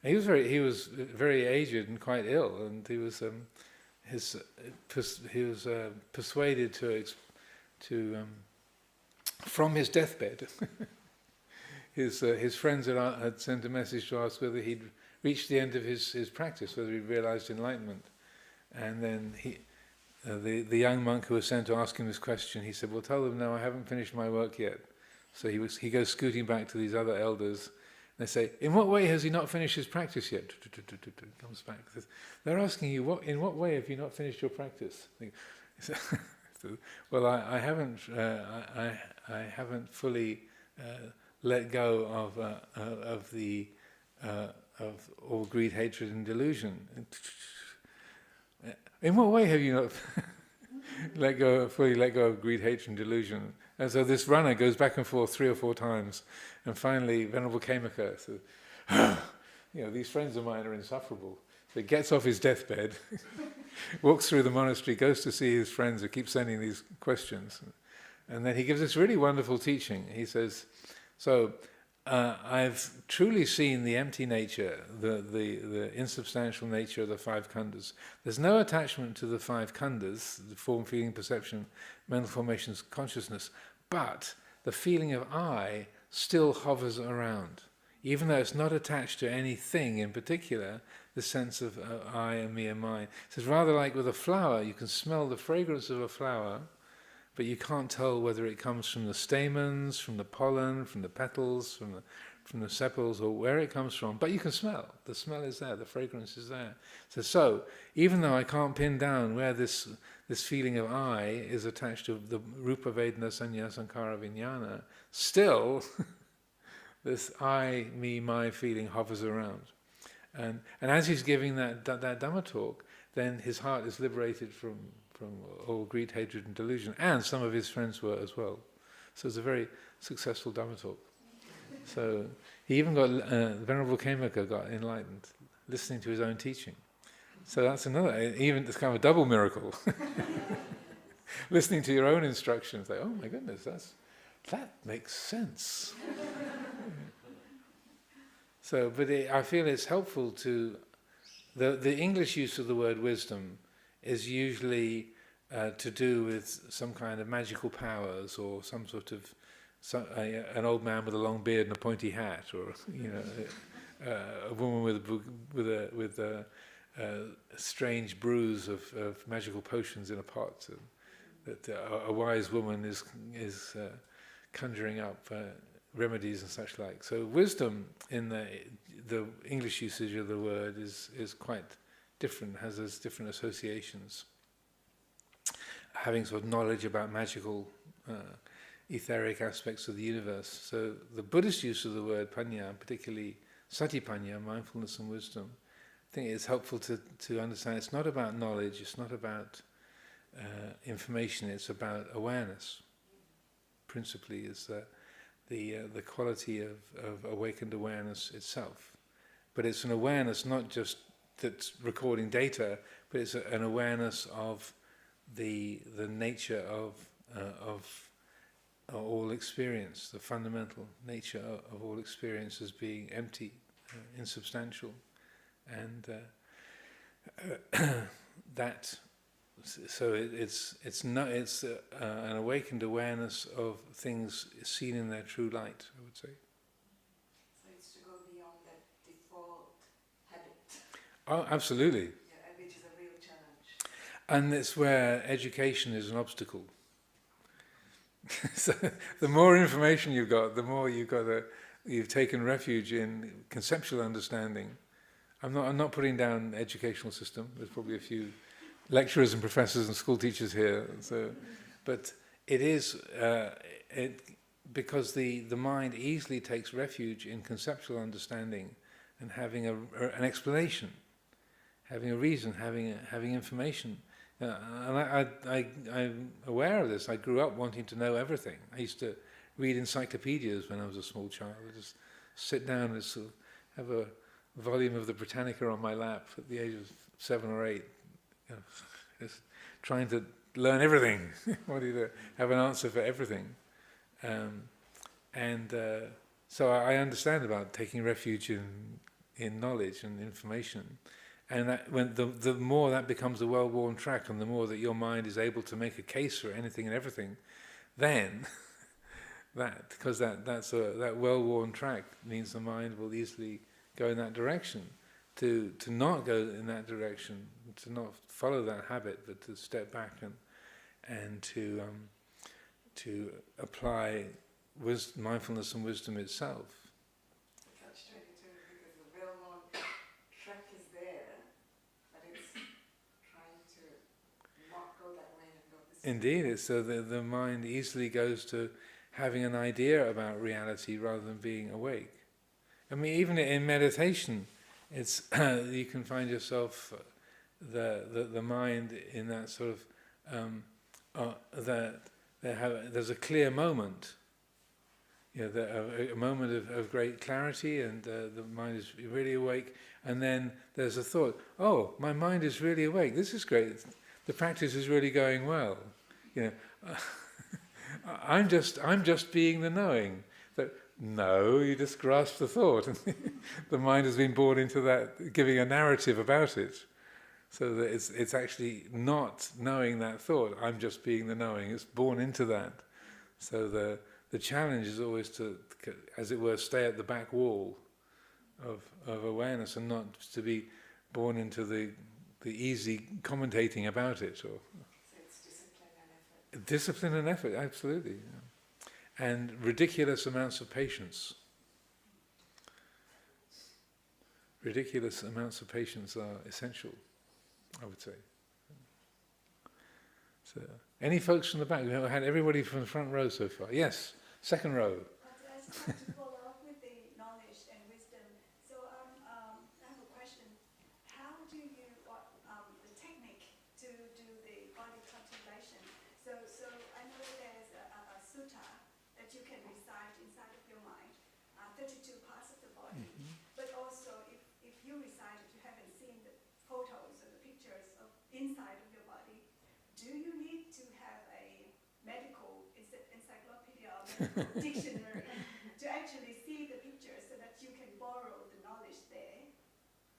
very aged and quite ill, and he was persuaded to from his deathbed. His friends had sent a message to ask whether he'd reached the end of his practice, whether he realized enlightenment. And then the young monk who was sent to ask him this question, he said, "Well, tell them no, I haven't finished my work yet." So he goes scooting back to these other elders. They say, "In what way has he not finished his practice yet?" Comes back. They're asking you, in what way have you not finished your practice? Well, I haven't fully let go of all greed, hatred, and delusion. In what way have you not fully let go of greed, hatred, and delusion? And so this runner goes back and forth 3 or 4 times, and finally Venerable Khemaka says, these friends of mine are insufferable. So he gets off his deathbed, walks through the monastery, goes to see his friends who keep sending these questions, and then he gives this really wonderful teaching. He says, I've truly seen the empty nature, the insubstantial nature of the 5 khandhas. There's no attachment to the 5 khandhas, the form, feeling, perception, mental formations, consciousness, but the feeling of I still hovers around. Even though it's not attached to anything in particular, the sense of I and me and mine. It's rather like with a flower, you can smell the fragrance of a flower, but you can't tell whether it comes from the stamens, from the pollen, from the petals, from the sepals, or where it comes from. But you can smell. The smell is there. The fragrance is there. So even though I can't pin down where this feeling of I is attached to the Rupa Vedana Sanya Sankara Vijnana, still this I, me, my feeling hovers around. And as he's giving that Dhamma talk, then his heart is liberated from all greed, hatred and delusion, and some of his friends were as well. So it's a very successful Dhamma talk. So he even got, Venerable Khemaka got enlightened, listening to his own teaching. So that's another, it's kind of a double miracle. Listening to your own instructions, like, oh my goodness, that makes sense. So, but I feel it's helpful to, the English use of the word wisdom is usually to do with some kind of magical powers, or some sort of an old man with a long beard and a pointy hat, or a woman with a strange brews of magical potions in a pot. That a wise woman is conjuring up remedies and such like. So wisdom in the English usage of the word is quite different, has those different associations. Having sort of knowledge about magical, etheric aspects of the universe. So the Buddhist use of the word panya, particularly satipanya, mindfulness and wisdom, I think it's helpful to understand it's not about knowledge, it's not about information, it's about awareness. Principally is the quality of awakened awareness itself. But it's an awareness not just that's recording data, but it's an awareness of the nature of all experience, the fundamental nature of all experience as being empty, insubstantial, and that. So it's an awakened awareness of things seen in their true light, I would say. So it's to go beyond that default habit. Oh, absolutely. Yeah, which is a real challenge. And it's where education is an obstacle. So the more information you've got, the more you've taken refuge in conceptual understanding. I'm not putting down educational system. There's probably a few lecturers and professors and school teachers here. So, but it is because the mind easily takes refuge in conceptual understanding and having an explanation, having a reason, having information. And I'm aware of this. I grew up wanting to know everything. I used to read encyclopedias when I was a small child. I just sit down and sort of have a volume of the Britannica on my lap at the age of 7 or 8. Just trying to learn everything, wanting to have an answer for everything. So I understand about taking refuge in knowledge and information. And that when the more that becomes a well-worn track, and the more that your mind is able to make a case for anything and everything, then that well-worn track means the mind will easily go in that direction. To not go in that direction, to not follow that habit, but to step back and to apply mindfulness and wisdom itself. Catch-22, because the well-known track is there, but it's trying to not go that way and go this way. Indeed, it's so the mind easily goes to having an idea about reality rather than being awake. I mean, even in meditation, it's you can find yourself the mind in that sort of that there's a clear moment. A moment of great clarity, and the mind is really awake, and then there's a thought, oh, my mind is really awake, this is great, the practice is really going well. I'm just being the knowing. But no, you just grasp the thought, and the mind has been born into that, giving a narrative about it. So that it's actually not knowing that thought, I'm just being the knowing, it's born into that. So the challenge is always to, as it were, stay at the back wall of awareness, and not to be born into the easy commentating about it. Or so it's discipline and effort. Discipline and effort, absolutely. Yeah. And ridiculous amounts of patience. Ridiculous amounts of patience are essential, I would say. So, any folks from the back? We've had everybody from the front row so far. Yes, second row. I just want to follow up with the knowledge and wisdom. So I have a question. How do you, the technique to do the body contemplation? So I know there's a sutta that you can recite inside of your mind, 32 parts of the body. But also, if you recite it, you haven't seen the photos or the pictures of inside of your body. Do you need to have a medical encyclopedia or medical dictionary to actually see the pictures so that you can borrow the knowledge there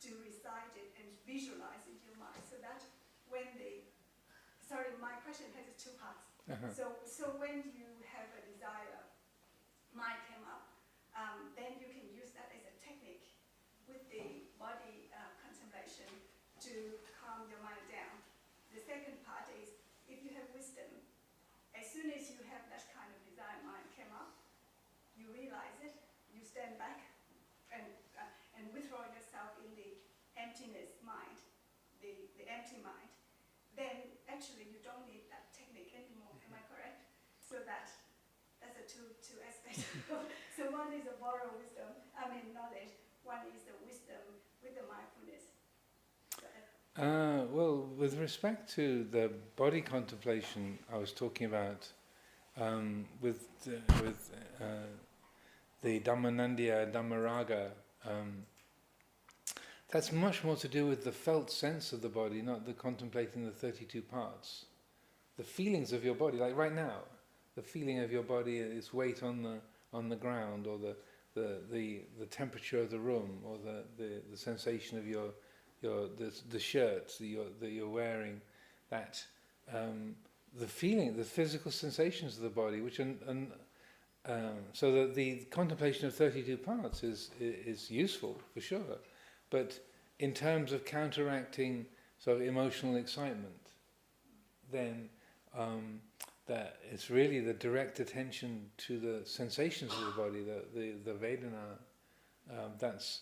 to recite it and visualize in your mind? So that when my question has two parts. So when you have a desire, mind came up, then you can use that as a technique with the body contemplation to calm your mind down. The second part is, if you have wisdom, as soon as you have that kind of desire mind came up, you realize it, you stand back and withdraw yourself in the emptiness mind, the empty mind, then actually you don't need that technique anymore. Am I correct? So that's the two aspects. So one is a borrow wisdom, knowledge. One is the wisdom with the mindfulness. Well, with respect to the body contemplation I was talking about, with the Dhammanandya, Dhammaraga, that's much more to do with the felt sense of the body, not the contemplating the 32 parts. The feelings of your body, like right now, the feeling of your body, its weight on the ground, or the temperature of the room, or the sensation of the shirt that you're wearing, that the feeling, the physical sensations of the body, which so that the contemplation of 32 parts is useful for sure, but in terms of counteracting sort of emotional excitement, then that it's really the direct attention to the sensations of the body, the Vedana. That's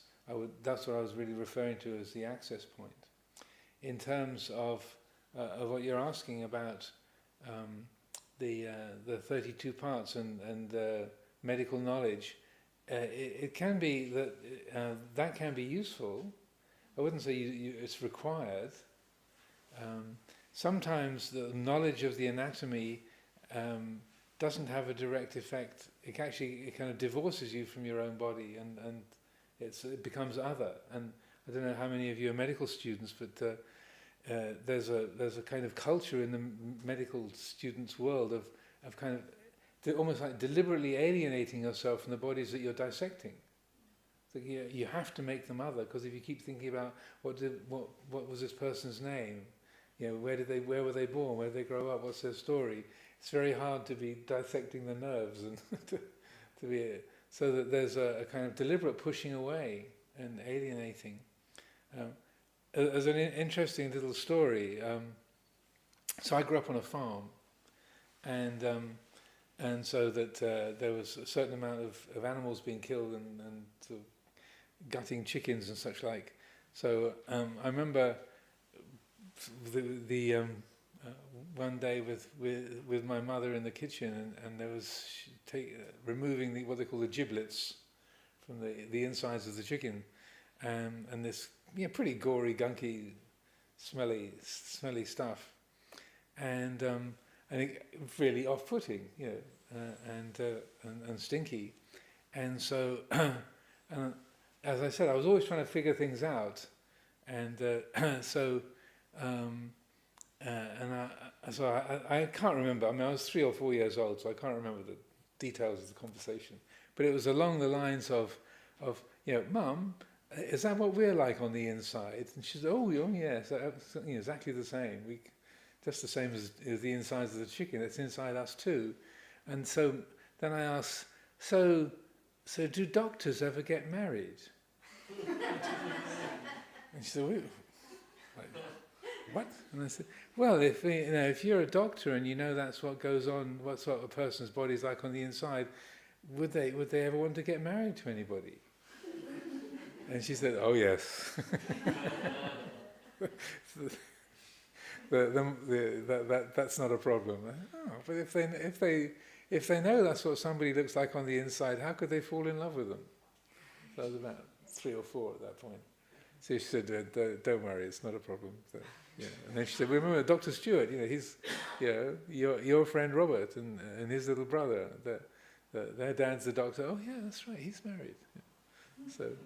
what I was really referring to as the access point. In terms of what you're asking about, the 32 parts and medical knowledge, it can be that can be useful. I wouldn't say it's required. Sometimes the knowledge of the anatomy doesn't have a direct effect. It kind of divorces you from your own body, and it becomes other. And I don't know how many of you are medical students, but there's a kind of culture in the medical students' world of kind of almost like deliberately alienating yourself from the bodies that you're dissecting. So you have to make them other, because if you keep thinking about what was this person's name, where were they born, where did they grow up, what's their story, it's very hard to be dissecting the nerves and to be so that there's a kind of deliberate pushing away and alienating. As an interesting little story, so I grew up on a farm, and so that there was a certain amount of animals being killed and sort of gutting chickens and such like. So I remember the one day with my mother in the kitchen, and there was removing what they call the giblets from the insides of the chicken, and this pretty gory, gunky, smelly stuff, and and really off-putting, and stinky. And so, and as I said, I was always trying to figure things out, and so I can't remember. I mean, I was 3 or 4 years old, so I can't remember the details of the conversation. But it was along the lines of Mum, is that what we're like on the inside? And she said, oh yes, exactly the same. Just the same as the insides of the chicken. It's inside us too. And so then I asked, so do doctors ever get married? And she said, what? And I said, well, if you're a doctor and you know that's what goes on, what sort of a person's body's like on the inside, would they ever want to get married to anybody? And she said, oh yes. That's not a problem. Oh, but if they know that's what somebody looks like on the inside, how could they fall in love with them? So I was about 3 or 4 at that point. So she said, don't worry, it's not a problem. So, yeah. And then she said, remember Dr. Stewart, he's your friend Robert and his little brother, their dad's the doctor. Oh yeah, that's right, he's married. Yeah. So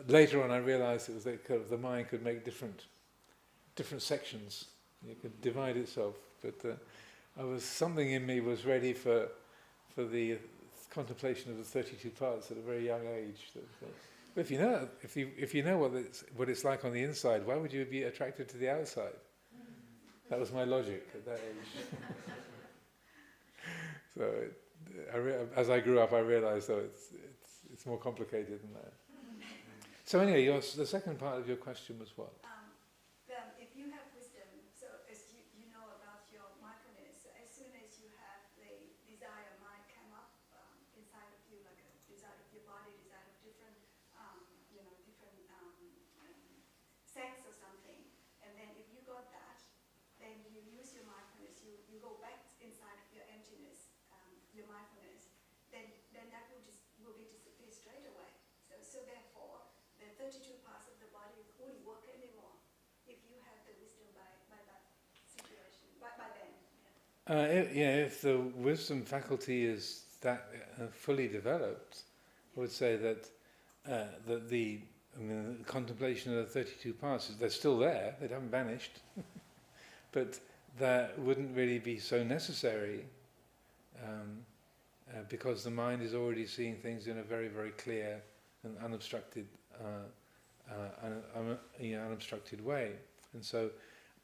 later on I realized it was that kind of the mind could make different sections. It could divide itself. But something in me was ready for the contemplation of the 32 parts at a very young age. But if you know what it's like on the inside, why would you be attracted to the outside? That was my logic at that age. So as I grew up, I realized it's more complicated than that. So anyway, the second part of your question was what? If you have wisdom, so as you know about your mindfulness, as soon as you have the desire might come up inside of you, like a desire of your body, desire of different sense or something, and then if you got that, then you use your mindfulness, you go back inside of your emptiness, your mindfulness, then that will be disappear straight away. So therefore, the 32 parts of the body won't work anymore if you have the wisdom by that situation, by then. If the wisdom faculty is that fully developed, I would say that the contemplation of the 32 parts, they're still there, they haven't vanished, but that wouldn't really be so necessary because the mind is already seeing things in a very, very clear and unobstructed way. And so,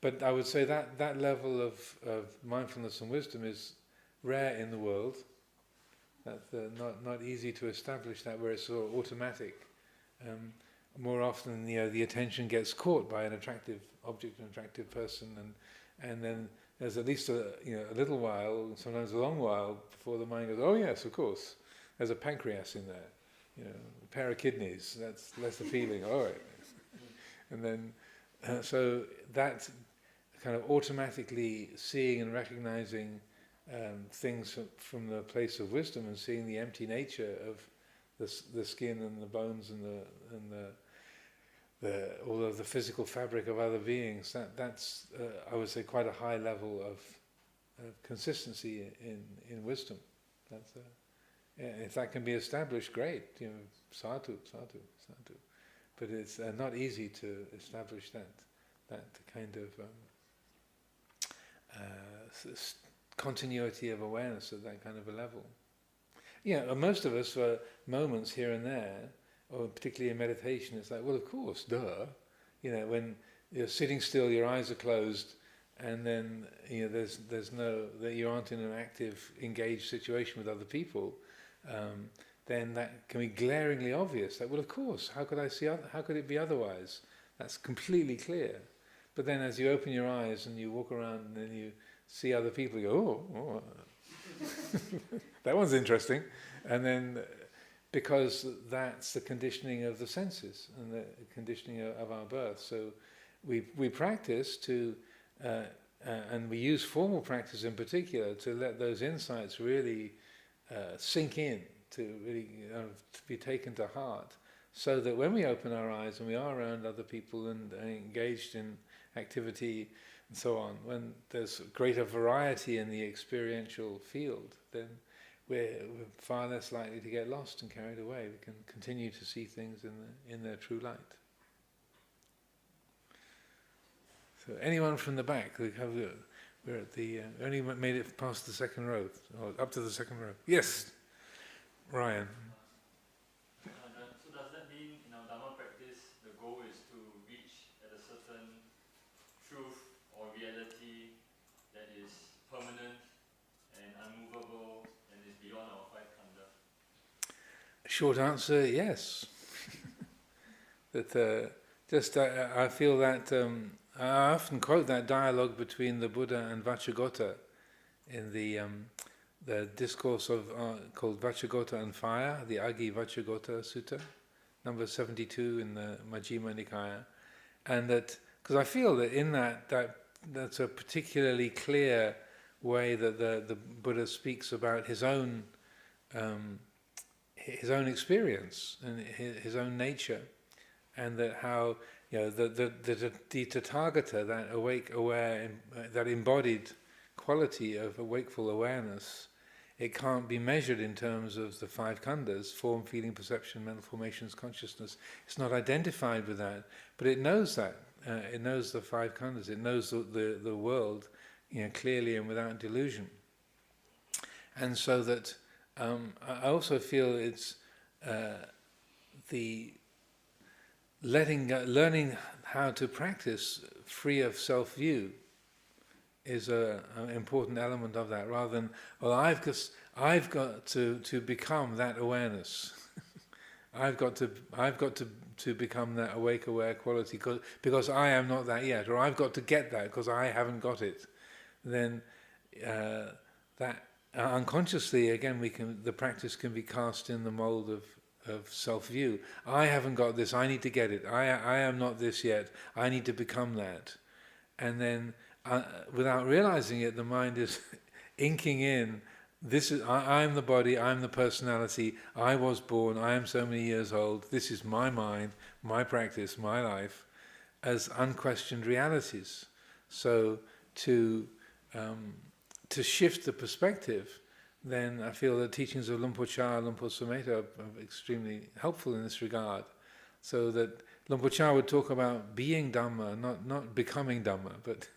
but I would say that level of mindfulness and wisdom is rare in the world. That's not easy to establish that where it's sort of automatic. More often, the attention gets caught by an attractive object, an attractive person, and then there's at least a little while, sometimes a long while, before the mind goes, oh yes, of course, there's a pancreas in there, a pair of kidneys, that's less appealing, all right. And then, so that kind of automatically seeing and recognizing things from the place of wisdom and seeing the empty nature of the skin and the bones and all of the physical fabric of other beings, that's I would say quite a high level of consistency in wisdom. That's if that can be established, great. Sadhu. But it's not easy to establish that kind of continuity of awareness at that kind of a level. Most of us, for moments here and there, or particularly in meditation, it's like, well, of course, duh. When you're sitting still, your eyes are closed, and then there's no, that you aren't in an active, engaged situation with other people. Then that can be glaringly obvious. Like, well, of course, how could it be otherwise? That's completely clear. But then, as you open your eyes and you walk around, and then you see other people, you go, oh. That one's interesting. And then, because that's the conditioning of the senses and the conditioning of our birth. So we practice to, and we use formal practice in particular to let those insights really sink in, to really to be taken to heart, so that when we open our eyes and we are around other people and engaged in activity, and so on. When there's greater variety in the experiential field, then we're far less likely to get lost and carried away. We can continue to see things in their true light. So anyone from the back, we're at the only made it past the second row, or up to the second row. Yes, Ryan. So does that mean in our Dhamma practice, the goal is to reach at a certain truth or reality that is permanent and unmovable and is beyond our five khandha? Short answer, yes. I feel that I often quote that dialogue between the Buddha and Vacchagotta in the discourse of called Vacchagotta and Fire, the Agi Vacchagotta Sutta, number 72 in the Majjhima Nikaya, and that because I feel that in that's a particularly clear way that the Buddha speaks about his own experience and his own nature, and that how the Tathagata, that awake, aware, that embodied quality of a wakeful awareness, it can't be measured in terms of the five khandhas: form, feeling, perception, mental formations, consciousness. It's not identified with that, but it knows that. It knows the five khandhas. It knows the world, clearly and without delusion. And so that I also feel it's the learning how to practice free of self-view is an important element of that, rather than, well, I've got to become that awareness. I've got to become that awake, aware quality because I am not that yet, or I've got to get that because I haven't got it. Then that unconsciously, again, the practice can be cast in the mold of self-view. I haven't got this, I need to get it. I am not this yet, I need to become that. And then, without realizing it, the mind is inking in, I am the body, I am the personality, I was born, I am so many years old, this is my mind, my practice, my life, as unquestioned realities. So to shift the perspective, then I feel the teachings of Luang Por Chah, Luang Por Sumedho are extremely helpful in this regard. So that Luang Por Chah would talk about being Dhamma, not becoming Dhamma, but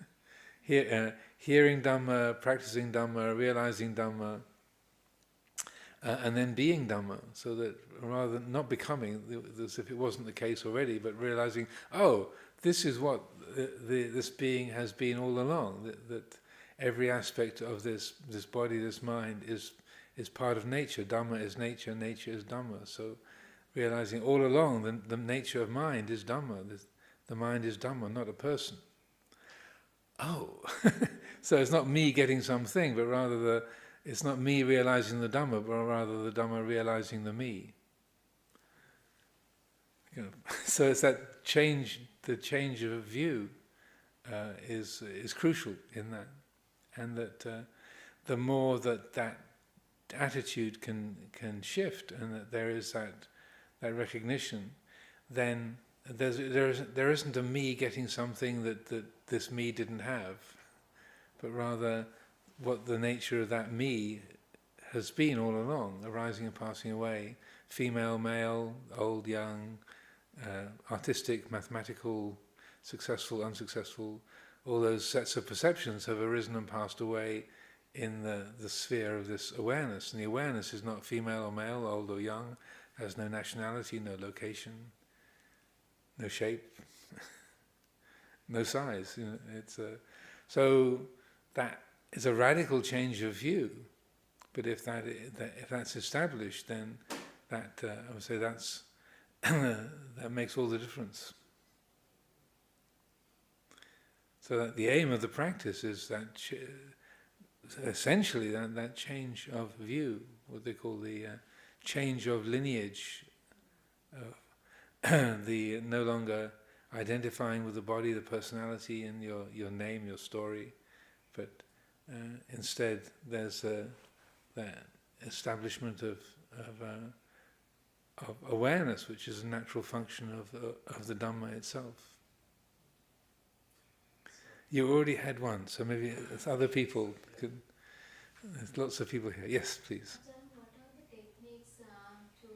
hearing Dhamma, practicing Dhamma, realizing Dhamma, and then being Dhamma. So that rather than not becoming, as if it wasn't the case already, but realizing, oh, this is what this being has been all along, that every aspect of this body, this mind is part of nature. Dhamma is nature, nature is Dhamma. So realizing all along the nature of mind is Dhamma. The mind is Dhamma, not a person. Oh, so it's not me getting something, but rather it's not me realizing the Dhamma, but rather the Dhamma realizing the me. So it's that change, the change of view is crucial in that. And that the more that attitude can shift, and that there is that recognition, then there isn't a me getting something that this me didn't have, but rather what the nature of that me has been all along, arising and passing away, female, male, old, young, artistic, mathematical, successful, unsuccessful. All those sets of perceptions have arisen and passed away in the sphere of this awareness. And the awareness is not female or male, old or young, has no nationality, no location, no shape, no size. So that is a radical change of view. But if that's established, then that I would say that makes all the difference. So that the aim of the practice is that essentially that change of view, what they call the change of lineage, the no longer identifying with the body, the personality, and your name, your story, but instead there's that establishment of awareness, which is a natural function of the Dhamma itself. You already had one, so maybe other people could. There's lots of people here. Yes, please. What are the techniques to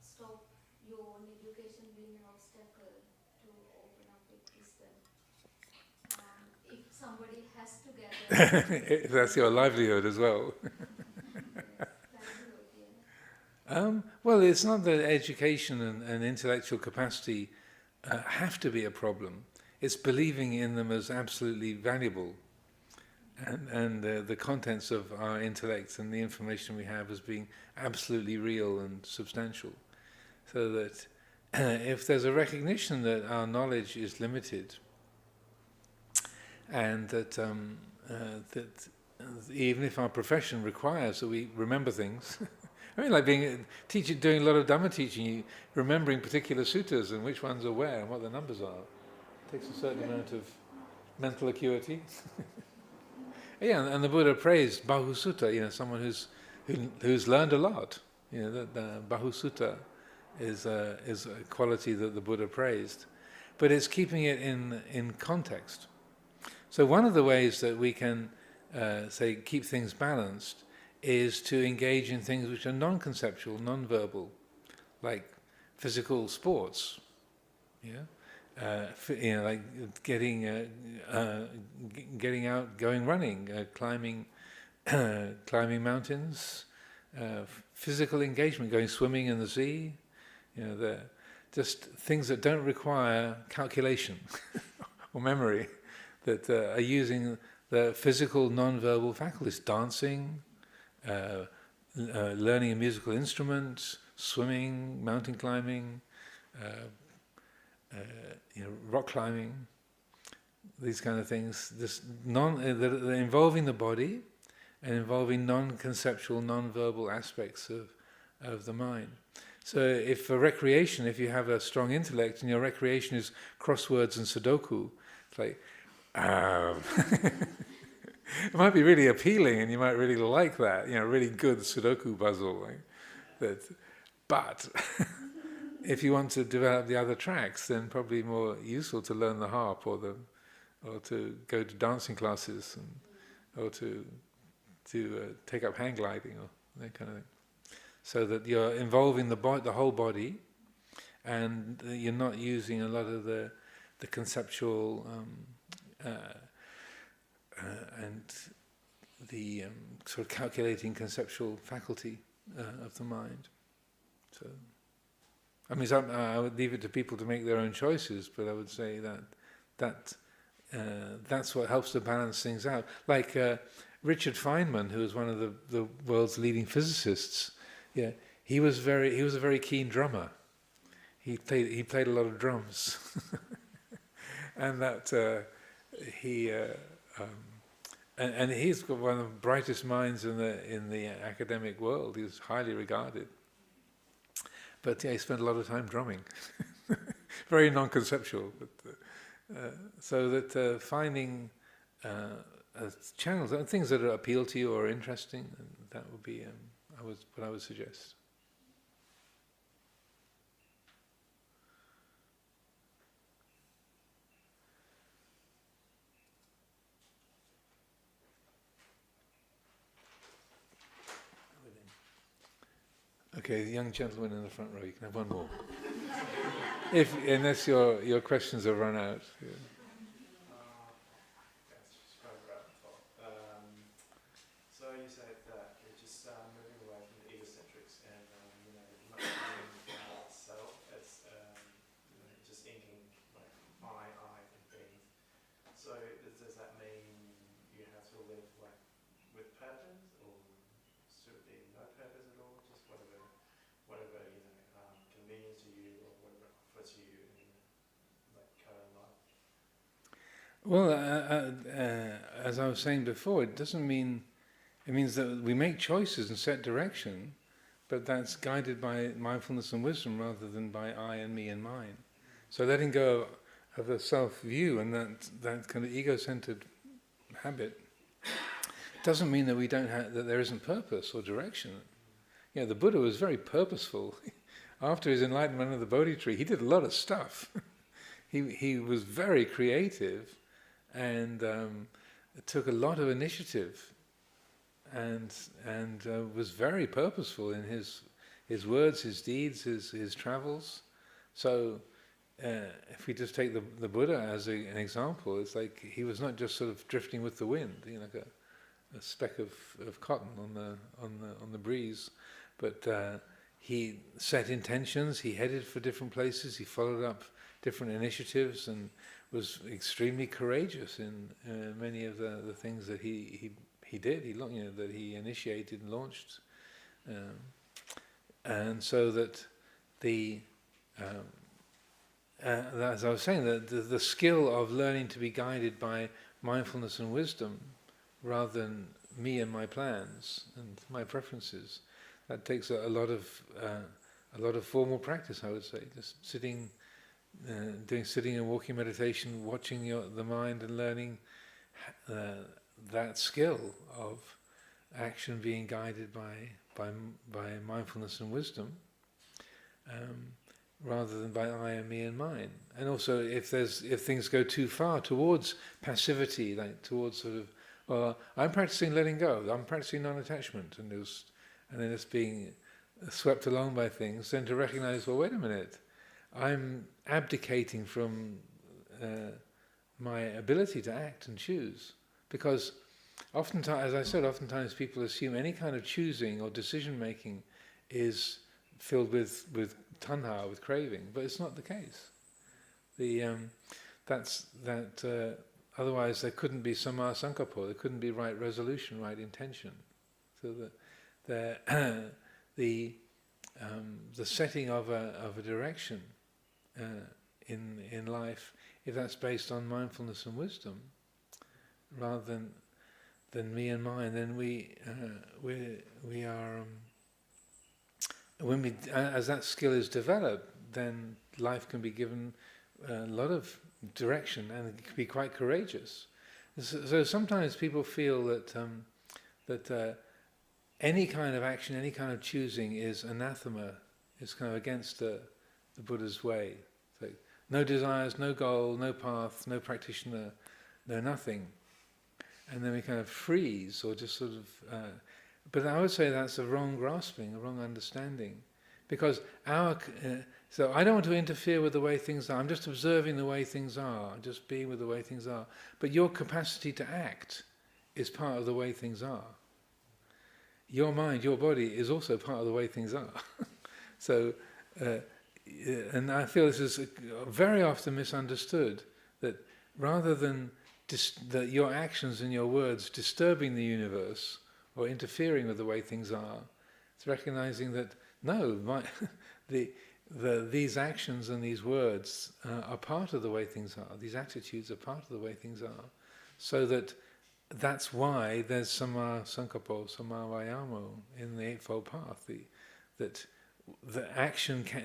stop your own education being an obstacle to open up with wisdom? If somebody has to gather... That's your livelihood as well. Well, it's not that education and intellectual capacity have to be a problem. It's believing in them as absolutely valuable. And the contents of our intellect and the information we have as being absolutely real and substantial. So that if there's a recognition that our knowledge is limited, and that even if our profession requires that we remember things, I mean, like being doing a lot of Dhamma teaching, remembering particular suttas and which ones are where and what the numbers are, takes a certain amount of mental acuity. Yeah, and the Buddha praised Bahusutta, someone who's learned a lot. That Bahusutta is a quality that the Buddha praised, but it's keeping it in context. So one of the ways that we can say keep things balanced is to engage in things which are non-conceptual, non-verbal, like physical sports. Like getting out, going running, climbing mountains, physical engagement, going swimming in the sea. Just things that don't require calculation or memory, that are using the physical, non-verbal faculties, dancing, learning a musical instrument, swimming, mountain climbing, rock climbing, these kind of things. They're involving the body and involving non-conceptual, non-verbal aspects of the mind. So if for recreation, if you have a strong intellect and your recreation is crosswords and Sudoku, it's like, it might be really appealing and you might really like that, really good Sudoku puzzle. But if you want to develop the other tracks, then probably more useful to learn the harp or to go to dancing classes or to take up hang gliding or that kind of thing. So that you're involving the whole body, and you're not using a lot of the conceptual and the sort of calculating conceptual faculty of the mind. So, I mean, I would leave it to people to make their own choices, but I would say that's what helps to balance things out. Like Richard Feynman, who was one of the world's leading physicists, he was a very keen drummer. He played a lot of drums, and and he's got one of the brightest minds in the academic world. He was highly regarded. But he spent a lot of time drumming, very non-conceptual. But, so that finding channels, things that appeal to you or are interesting, that would be what I would suggest. Okay, the young gentleman in the front row, you can have one more. Unless your questions have run out. Yeah. So you said that you're just moving away from the egocentrics and not seeing self as just thinking like I and things. So does that mean you have to live like with purpose, or should there be no purpose at all? Just whatever convenience to you or whatever offers you in like current life. Well, as I was saying before, it doesn't mean. It means that we make choices and set direction, but that's guided by mindfulness and wisdom rather than by I and me and mine. So letting go of the self-view and that kind of ego-centered habit doesn't mean that that there isn't purpose or direction. The Buddha was very purposeful. After his enlightenment of the Bodhi tree, he did a lot of stuff. He was very creative, and it took a lot of initiative, and was very purposeful in his words, his deeds, his travels. So if we just take the Buddha as an example, it's like he was not just sort of drifting with the wind, like a speck of cotton on the breeze, but he set intentions, he headed for different places, he followed up different initiatives, and was extremely courageous in many of the things that he did, that he initiated and launched, and so that as I was saying, the skill of learning to be guided by mindfulness and wisdom, rather than me and my plans and my preferences, that takes a lot of formal practice, I would say. Just sitting, doing sitting and walking meditation, watching the mind and learning that skill of action being guided by mindfulness and wisdom, rather than by I and me and mine. And also, if things go too far towards passivity, like towards sort of, well, I'm practicing letting go, I'm practicing non-attachment, and then it's being swept along by things, then to recognize, well, wait a minute, I'm abdicating from my ability to act and choose. Because oftentimes, as I said, oftentimes people assume any kind of choosing or decision-making is filled with tanha, with craving, but it's not the case. Otherwise there couldn't be samma sankappa, there couldn't be right resolution, right intention. So the setting of a direction in life, if that's based on mindfulness and wisdom, rather than me and mine, then we are. As that skill is developed, then life can be given a lot of direction, and it can be quite courageous. So sometimes people feel that any kind of action, any kind of choosing is anathema, is kind of against the Buddha's way. So no desires, no goal, no path, no practitioner, no nothing. And then we kind of freeze, or just sort of... but I would say that's a wrong grasping, a wrong understanding. Because so I don't want to interfere with the way things are, I'm just observing the way things are, just being with the way things are. But your capacity to act is part of the way things are. Your mind, your body is also part of the way things are. So, and I feel this is very often misunderstood, that rather than that your actions and your words disturbing the universe or interfering with the way things are, it's recognizing that no, these actions and these words are part of the way things are. These attitudes are part of the way things are. So that's why there's samma sankappa, samma vayamo in the Eightfold Path. That the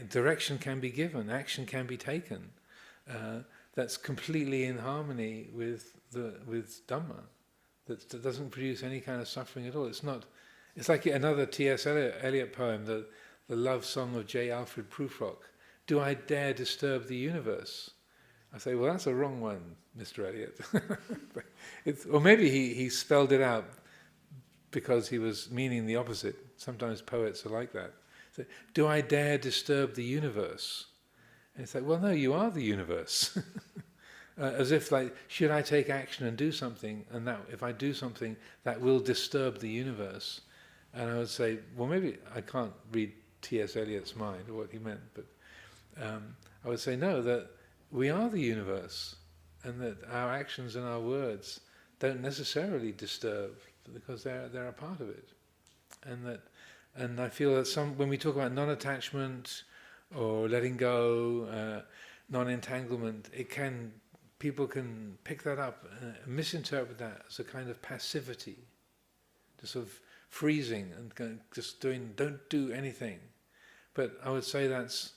direction can be given, action can be taken. That's completely in harmony with Dhamma. That doesn't produce any kind of suffering at all. It's like another T.S. Eliot poem, the love song of J. Alfred Prufrock. Do I dare disturb the universe? I say, well, that's a wrong one, Mr. Eliot. Or maybe he spelled it out because he was meaning the opposite. Sometimes poets are like that. So, do I dare disturb the universe? And it's like, well, no, you are the universe. As if, like, should I take action and do something, and that if I do something, that will disturb the universe? And I would say, well, maybe I can't read T.S. Eliot's mind or what he meant, but I would say no, that we are the universe, and that our actions and our words don't necessarily disturb, because they're a part of it. And I feel that when we talk about non-attachment or letting go, non-entanglement, people can pick that up and misinterpret that as a kind of passivity, just sort of freezing and just don't do anything. But I would say that's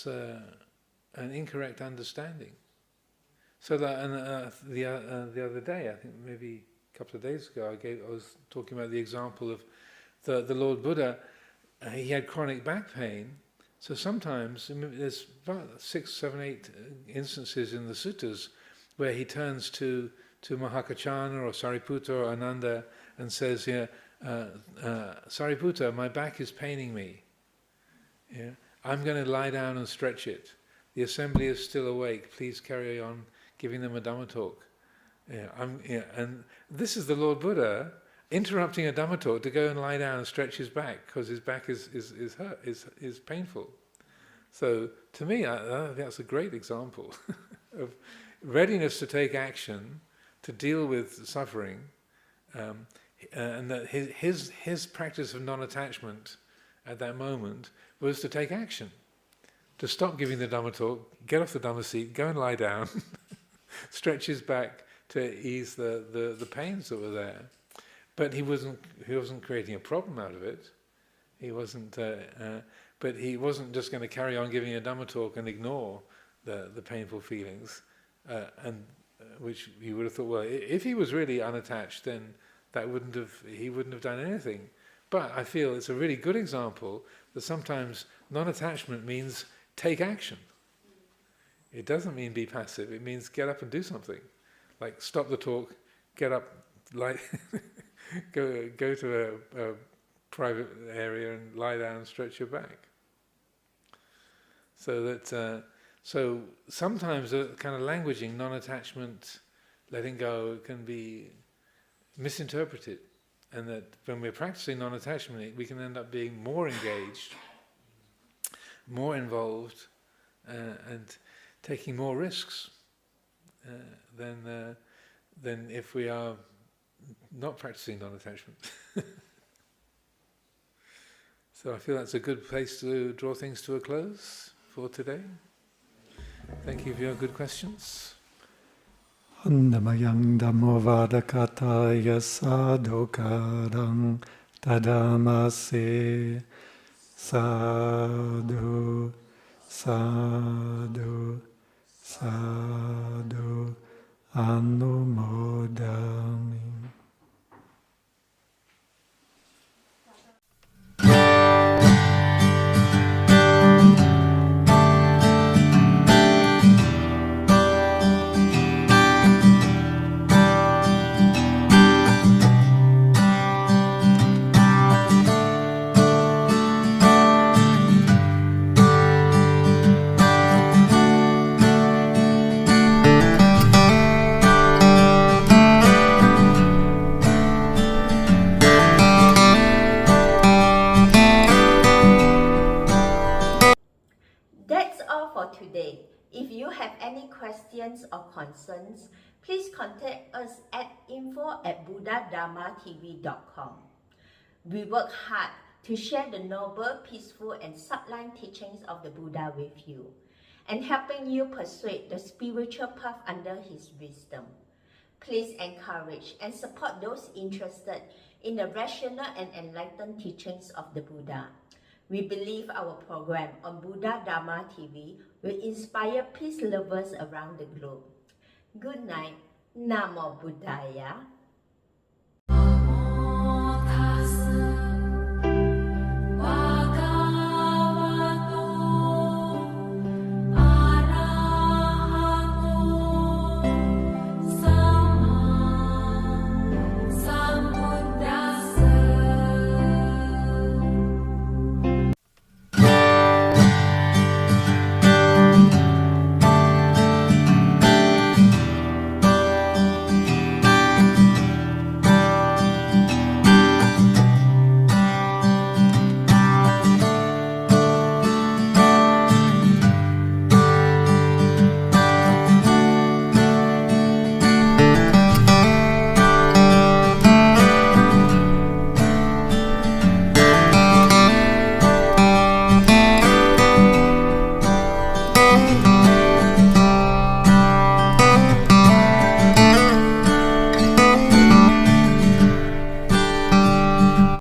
an incorrect understanding. So that the other day, I think maybe a couple of days ago, I was talking about the example of the Lord Buddha. He had chronic back pain. So sometimes, there's about 6, 7, 8 instances in the suttas where he turns to Mahakachana or Sariputta or Ananda and says, Sariputta, my back is paining me. Yeah? I'm going to lie down and stretch it. The assembly is still awake. Please carry on giving them a Dhamma talk. And this is the Lord Buddha interrupting a Dhamma talk to go and lie down and stretch his back because his back is hurt, is painful. So to me, I think that's a great example of readiness to take action, to deal with suffering, and that his practice of non-attachment at that moment was to take action, to stop giving the Dhamma talk, get off the Dhamma seat, go and lie down, stretch his back to ease the pains that were there. But he wasn't creating a problem out of it. He wasn't. But he wasn't just going to carry on giving a Dhamma talk and ignore the painful feelings, which you would have thought, well, if he was really unattached, then he wouldn't have done anything. But I feel it's a really good example that sometimes non-attachment means take action. It doesn't mean be passive. It means get up and do something, like stop the talk, get up, go to a private area and lie down and stretch your back. So sometimes a kind of languaging, non-attachment, letting go can be misinterpreted, and that when we're practicing non-attachment, we can end up being more engaged, more involved, and taking more risks than if we are not practicing non-attachment. So I feel that's a good place to draw things to a close for today. Thank you for your good questions. Andamayang Dhammo Vadakataya Sadhokarang Tadamase Sadhu Sadhu Sadhu Anumodami. questions or concerns, please contact us at info@buddhadharmatv.com. We work hard to share the noble, peaceful, and sublime teachings of the Buddha with you, and helping you persuade the spiritual path under his wisdom. Please encourage and support those interested in the rational and enlightened teachings of the Buddha. We believe our program on Buddha Dharma TV will inspire peace lovers around the globe. Good night. Namo Buddhaya.